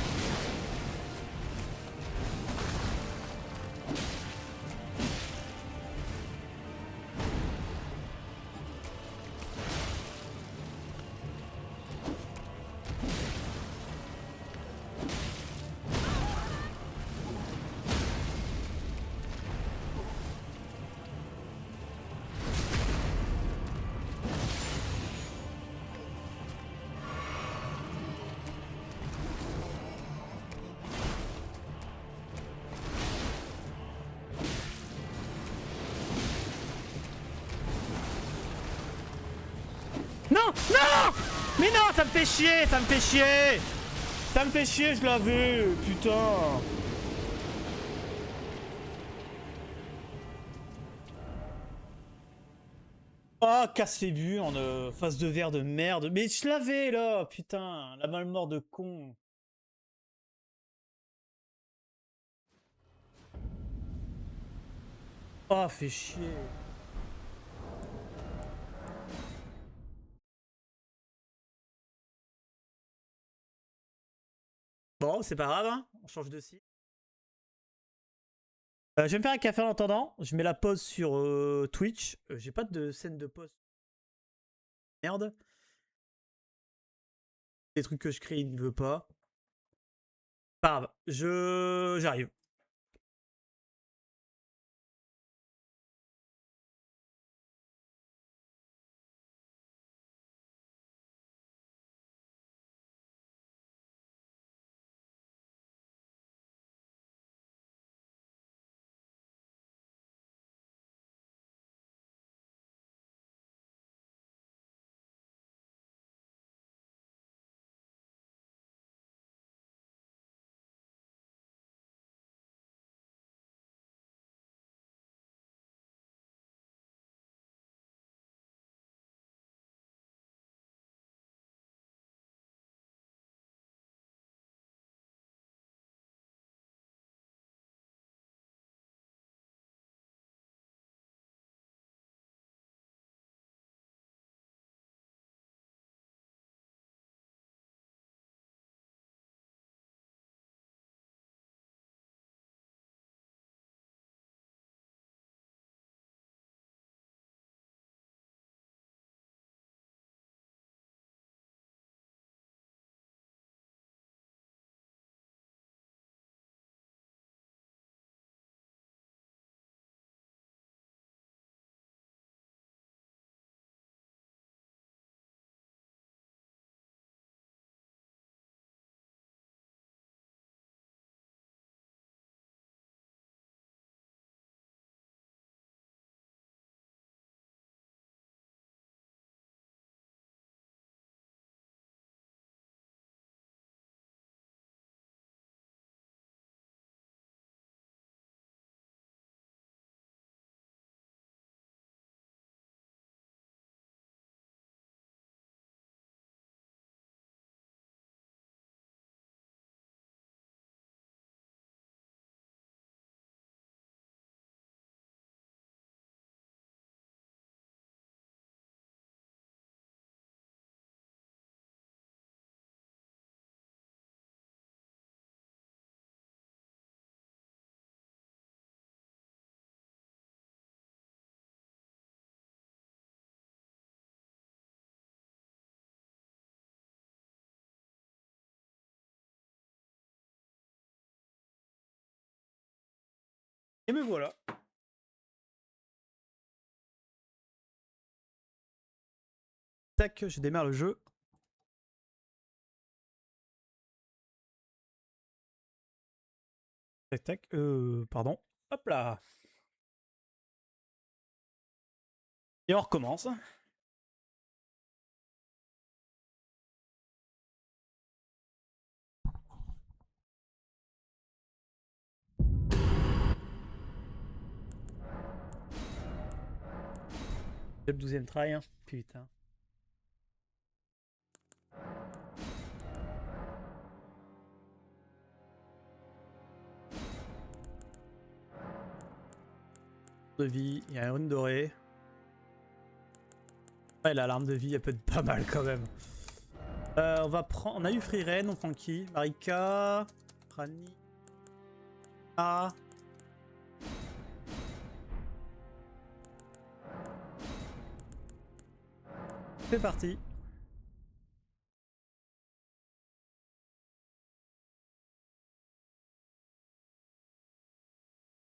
Non! Non! Mais non, ça me fait chier, ça me fait chier! Ça me fait chier, je l'avais, putain! Oh, casse les buts en face de verre de merde. Mais je l'avais là, putain, la Malmort de con. Oh, fait chier. Bon, c'est pas grave, hein. On change de site. Je vais me faire un café en attendant. Je mets la pause sur Twitch. J'ai pas de scène de pause. Merde. Des trucs que je crée, il ne veut pas. Pas grave. J'arrive. Et me voilà. Tac, je démarre le jeu. Tac, tac. Pardon. Hop là. Et on recommence. C'est le 12e try, hein. Putain. De vie, il y a une rune dorée. Ouais, l'alarme de vie, elle peut être pas mal quand même. On va prendre. On a eu Free Ren, on prend qui? Marika, Rani. Ah. C'est parti.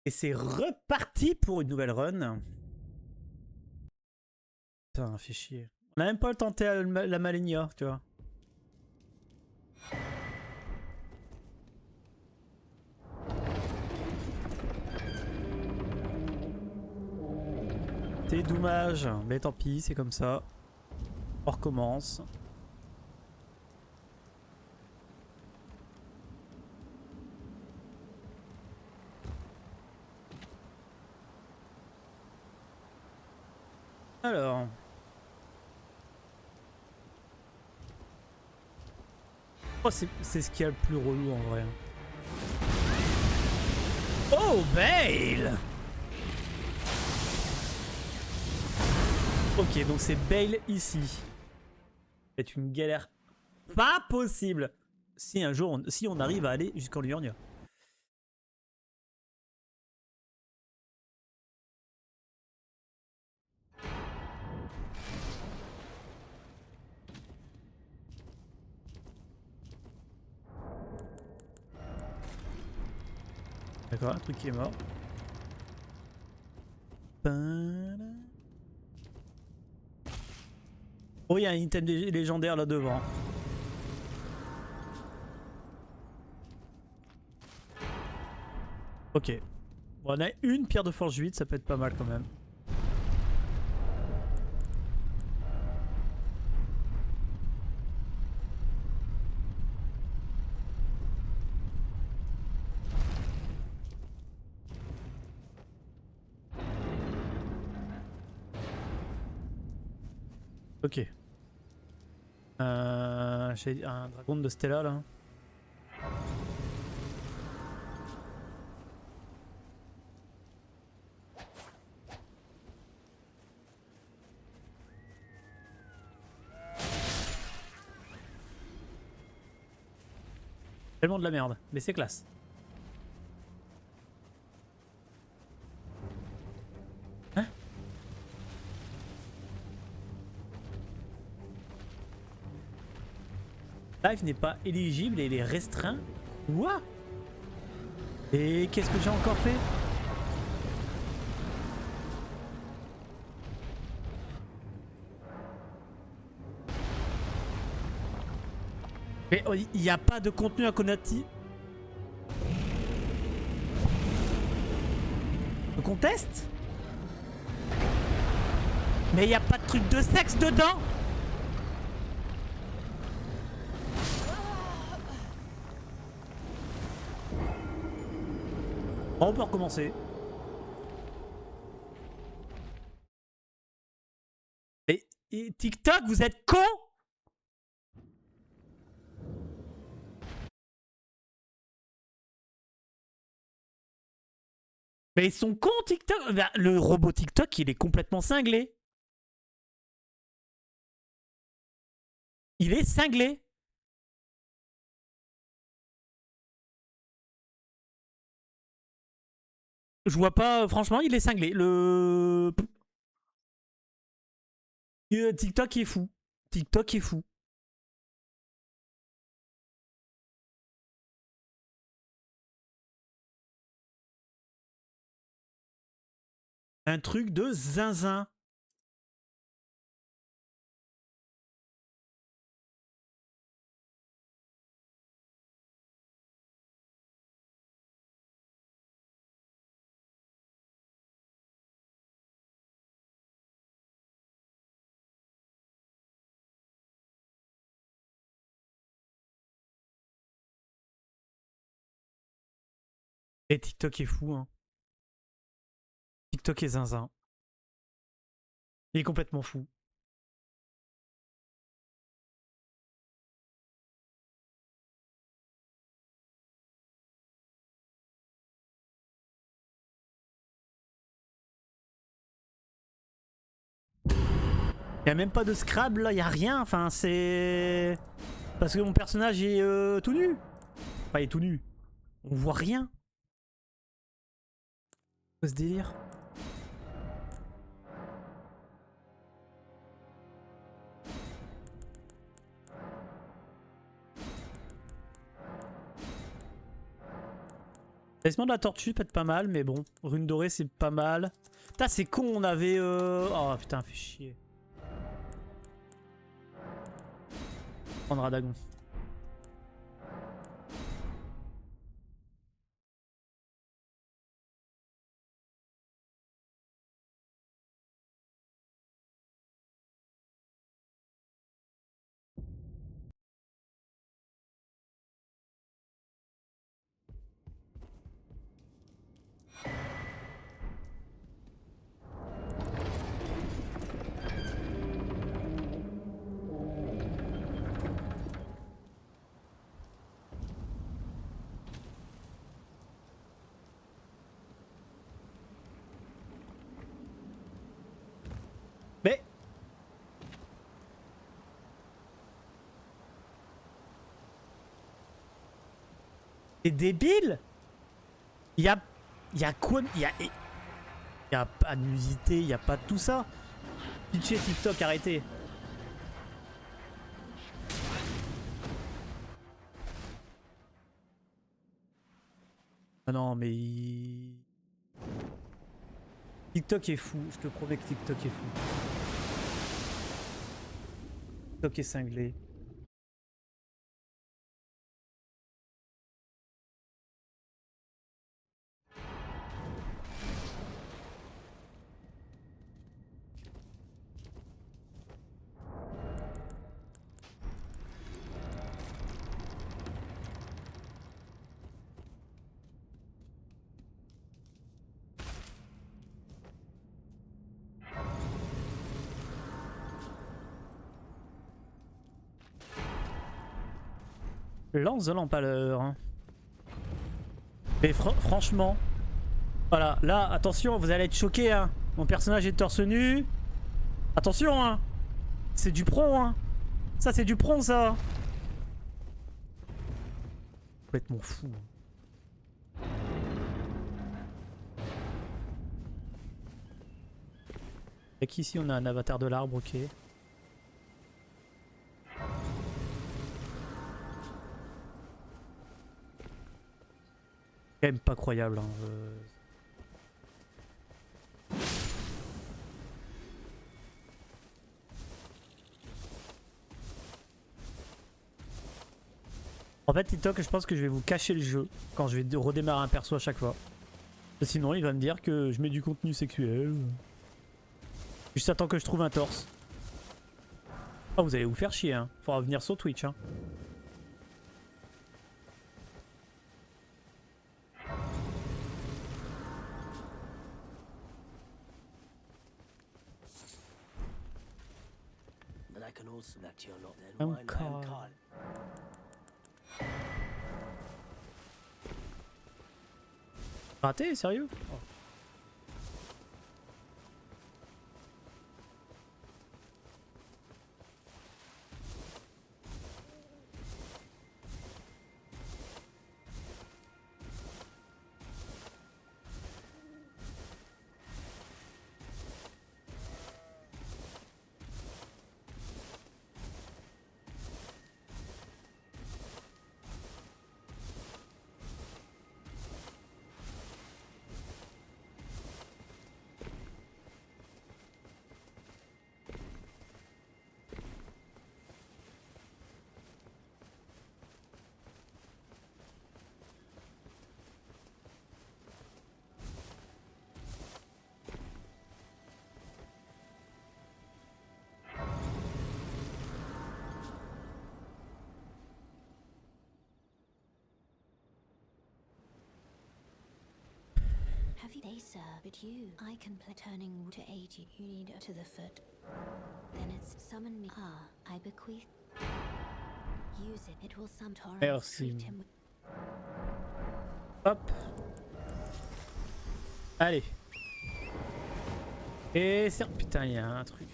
Et c'est reparti pour une nouvelle run. Putain, fait chier. On a même pas le tenté à la Malenia, tu vois. C'est dommage, mais tant pis, c'est comme ça. On recommence. Alors. Oh, c'est ce qu'il y a le plus relou en vrai. Oh, Bale! Ok, donc c'est Bale ici. C'est une galère pas possible. Si un jour, si on arrive à aller jusqu'en Liurnia. D'accord, un truc qui est mort. Oh, il y a un item légendaire là devant. Ok. Bon, on a une pierre de forge 8, ça peut être pas mal quand même. Ok. J'ai un dragon de Stella là. Tellement de la merde, mais c'est classe. Hein? Live n'est pas éligible et il est restreint. Quoi? Et qu'est-ce que j'ai encore fait? Mais il n'y a pas de contenu à Konati. Le conteste? Mais il n'y a pas de truc de sexe dedans. Bon, on peut recommencer. Et TikTok, vous êtes cons? Mais ils sont cons TikTok. Le robot TikTok, il est complètement cinglé. Il est cinglé. Je vois pas, franchement, il est cinglé. TikTok est fou. TikTok est fou. Un truc de zinzin. Et TikTok est fou, hein. TikTok est zinzin. Il est complètement fou. Il n'y a même pas de Scrabble là, il n'y a rien. Enfin, c'est. Parce que mon personnage est tout nu. Enfin, il est tout nu. On voit rien. Quoi ce délire? Talisman de la tortue peut être pas mal, mais bon. Rune dorée, c'est pas mal. Putain, c'est con, on avait. Oh putain, fait chier. Prendre Radagon. Mais. C'est débile! Il y a quoi? Il y a pas de nudité, il y a pas de tout ça. Pitcher TikTok, arrêtez. Ah non, mais TikTok est fou, je te promets que TikTok est fou. TikTok est cinglé. Lance de l'empaleur. Hein. Mais franchement, voilà, là, attention, vous allez être choqués, hein. Mon personnage est torse nu. Attention, hein. C'est du prompt, hein. Ça, c'est du prompt, ça. Complètement fou. Et qu'ici, on a un avatar de l'arbre, ok. Quand même pas croyable, hein. En fait, TikTok, je pense que je vais vous cacher le jeu quand je vais redémarrer un perso à chaque fois. Sinon, il va me dire que je mets du contenu sexuel. Juste attends que je trouve un torse. Oh, vous allez vous faire chier, hein. Faudra venir sur Twitch, hein. Encore. Raté, sérieux? Oh. say, sir, but you, I can play turning to 80. You need to the foot. Then it's summon me. Ah, I bequeath. Use it. It will some torrent. Merci. Treat him with Hop. Allez. Et c'est... Putain, il y a un truc.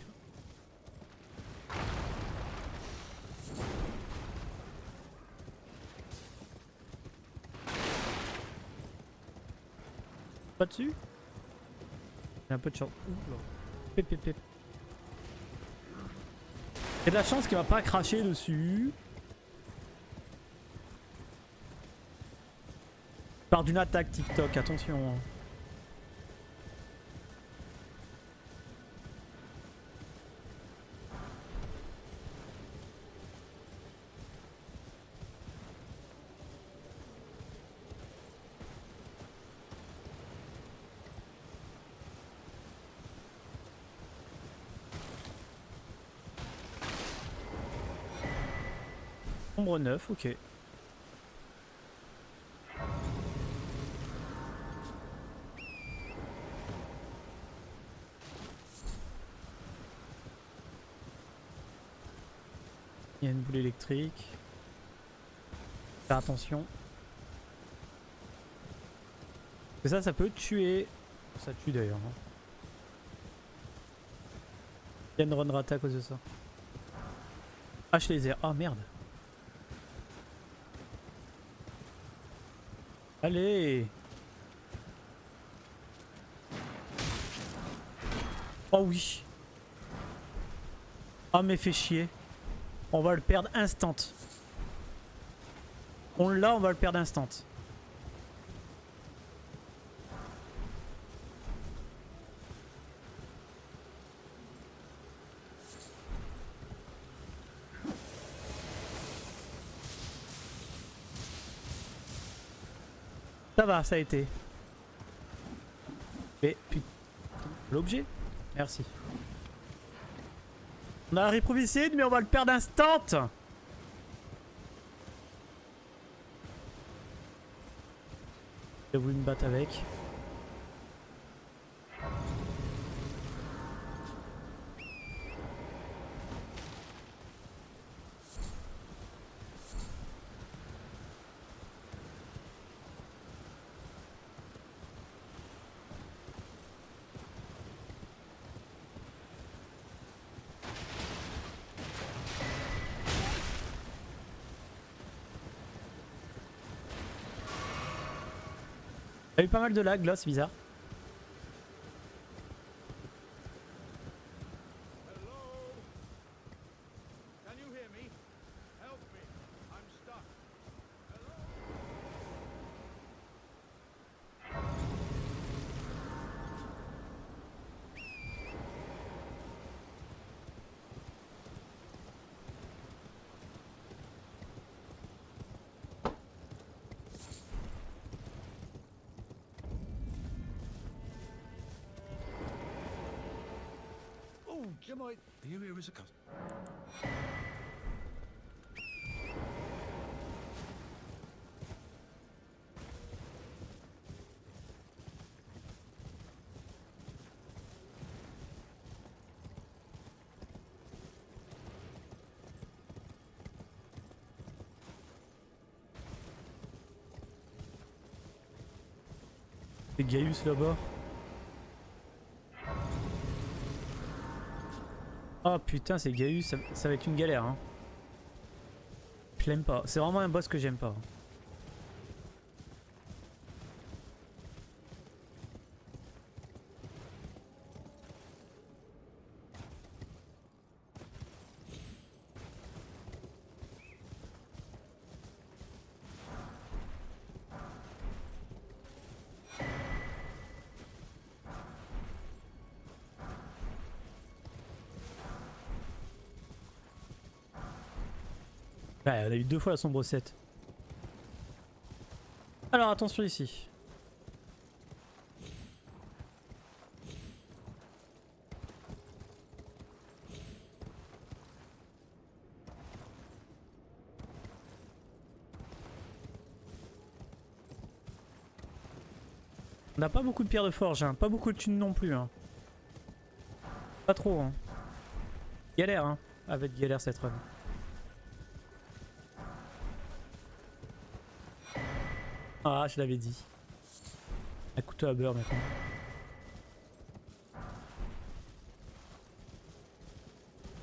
Pas dessus? J'ai un peu de chance. Pip, pip, pip. J'ai de la chance qu'il va pas cracher dessus. Par d'une attaque TikTok, attention. Ombre 9, ok. Il y a une boule électrique. Faire attention. Et ça peut tuer. Ça tue d'ailleurs. Hein. Il y a une run rata à cause de ça. Hache les airs. Ah merde. Allez. Oh oui. Ah mais fait chier. On va le perdre instant. On l'a, on va le perdre instant. Ça va, ça a été. Mais putain, l'objet. Merci. On a la réprovisite, mais on va le perdre instant. J'ai voulu me battre avec. Il y a eu pas mal de lag là, c'est bizarre. Hello? Can you hear me? Help me. I'm stuck. Hello? Oh, Jim, are you here as a customer? C'est Gaius là-bas. Oh putain, c'est Gaius, ça va être une galère. Hein. Je l'aime pas. C'est vraiment un boss que j'aime pas. Ouais, on a eu 2 fois la sombre 7. Alors attention ici. On n'a pas beaucoup de pierres de forge, hein. Pas beaucoup de thunes non plus. Hein. Pas trop. Hein. Galère, hein. Avec galère cette run. Ah, je l'avais dit. Un couteau à beurre maintenant.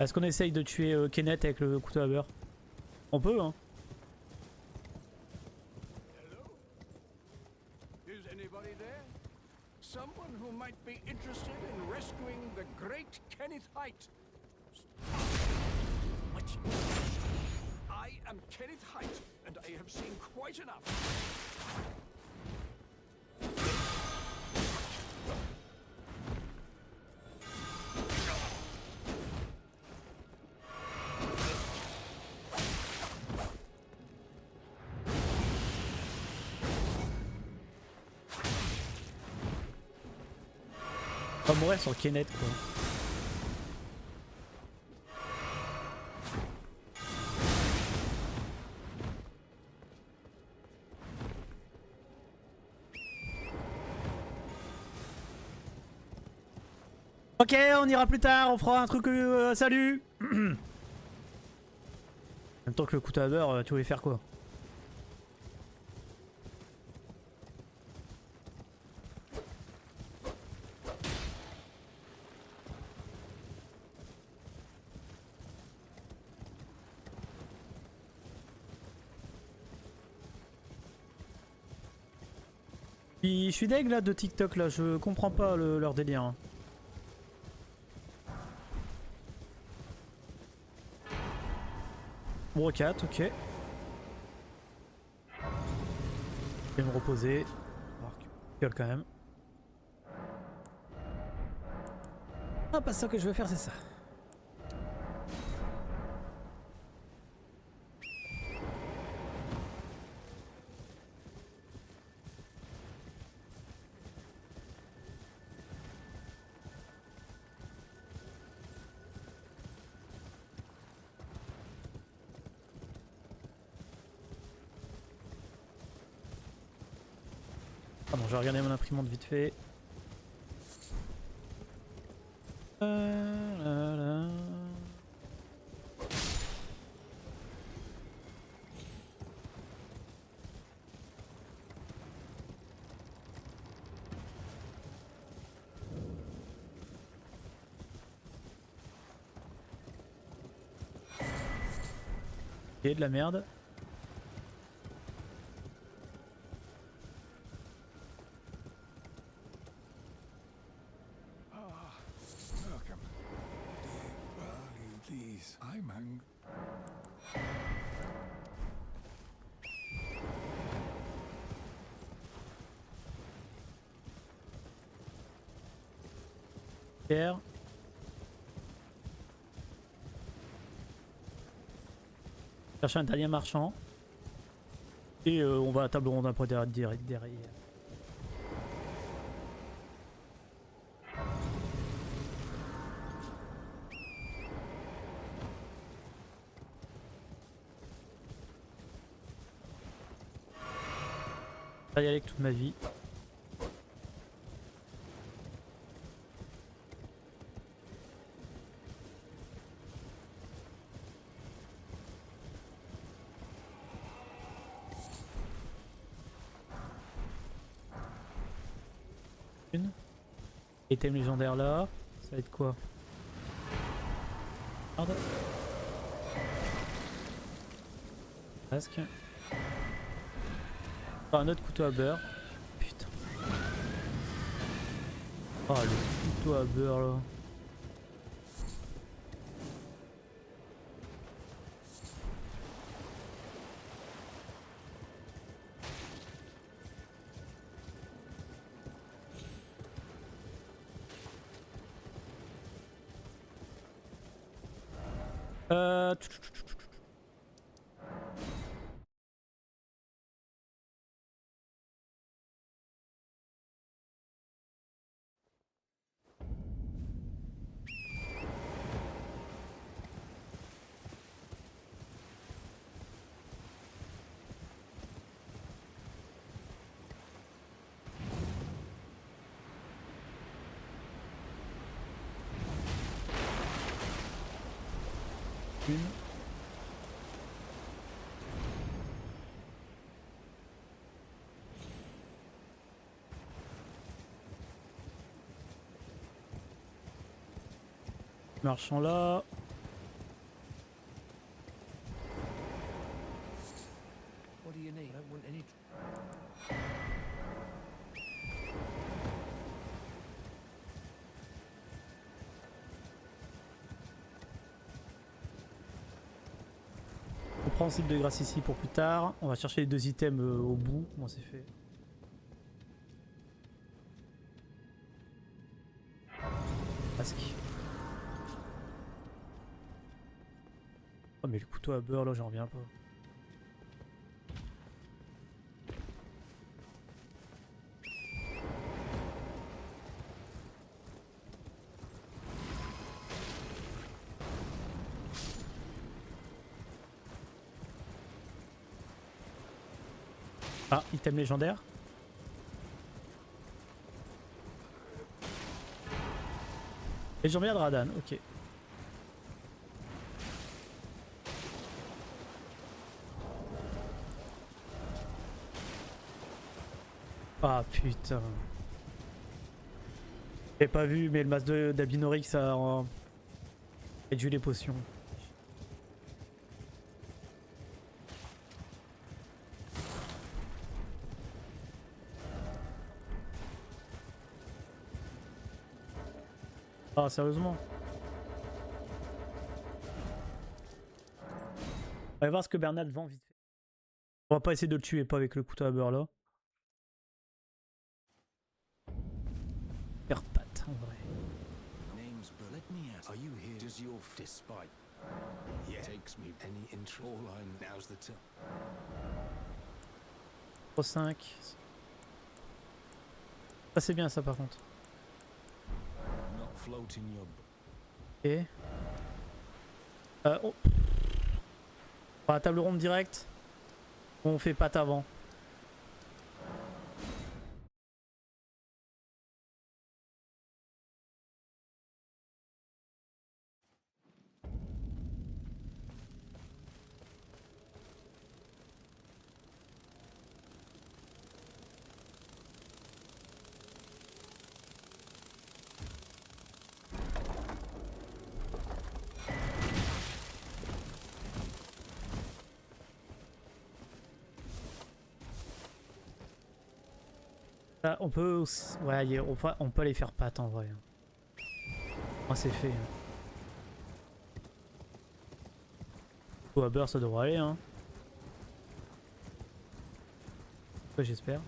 Est-ce qu'on essaye de tuer Kenneth avec le couteau à beurre? On peut, hein. Hello? Is anybody there? Someone who might be interested in rescuing the great Kenneth Haight. What? I am Kenneth Haight, and I have seen quite enough. On va mourir sur Kenneth quoi. Ok, on ira plus tard, on fera un truc salut. En même temps que le couteau à beurre, tu voulais faire quoi? Je suis deg là de TikTok là, je comprends pas leur délire. Hein. Bon 4, ok. Je vais me reposer. Gueule quand même. Ah pas ça que je veux faire c'est ça. Pardon, je vais regarder mon imprimante vite fait. Là, là. Ok, de la merde. Welcome. Please, I'm hungry. Pierre. Chercher un dernier marchand. Et on va à table ronde après derrière. Je vais y aller avec toute ma vie. Une. Item légendaire là. Ça va être quoi? Merde. Presque. Oh, un autre couteau à beurre. Putain. Oh le couteau à beurre là. Euh... Une. Marchand là. What do you need? I don't want any. On prend le site de grâce ici pour plus tard. On va chercher les 2 items au bout. Comment c'est fait? Masque. Oh mais le couteau à beurre là j'en reviens pas. Ah, item légendaire. Et j'en viens de Radan, ok. Ah putain. J'ai pas vu, mais le masque d'Abinorix a réduit les potions. Ah sérieusement. On va voir ce que Bernard vend vite fait. On va pas essayer de le tuer, pas avec le couteau à beurre là. Faire patte en vrai. Name's Bert. Let me ask. Are you here? Does your despite? Yeah. Takes me any interest. All I now's the time. 3-5. Ça c'est bien ça par contre. Not floating your. Ok. Oh. On va à la table ronde direct. On fait patte avant. Là, on peut aussi... Ouais, on peut aller faire patte en vrai. Moi c'est fait. Au à beurre ça devrait aller hein. Ouais, j'espère.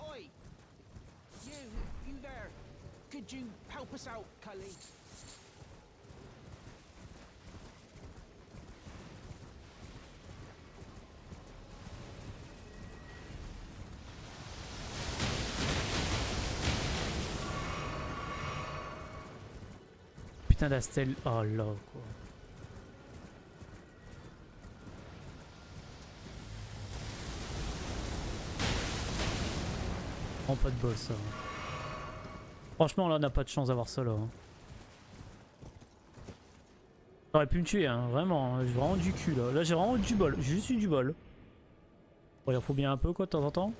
Oi! You there? Could you help us out, Cully? Putain d'Astel. Oh là quoi. Vraiment pas de bol ça. Franchement là on n'a pas de chance d'avoir ça là. J'aurais pu me tuer hein, vraiment. J'ai vraiment du cul là. Là j'ai vraiment du bol. J'ai juste eu du bol. Bon il en faut bien un peu quoi de temps en temps.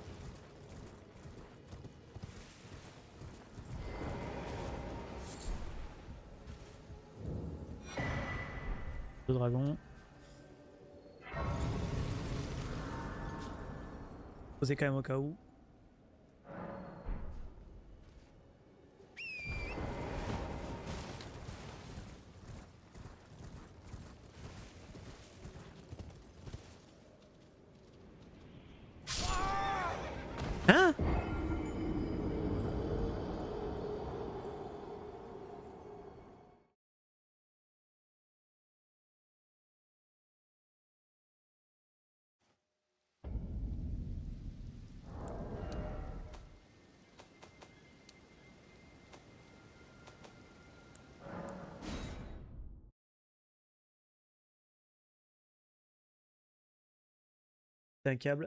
Deux dragons. Poser quand même au cas où. Hein? C'est un câble.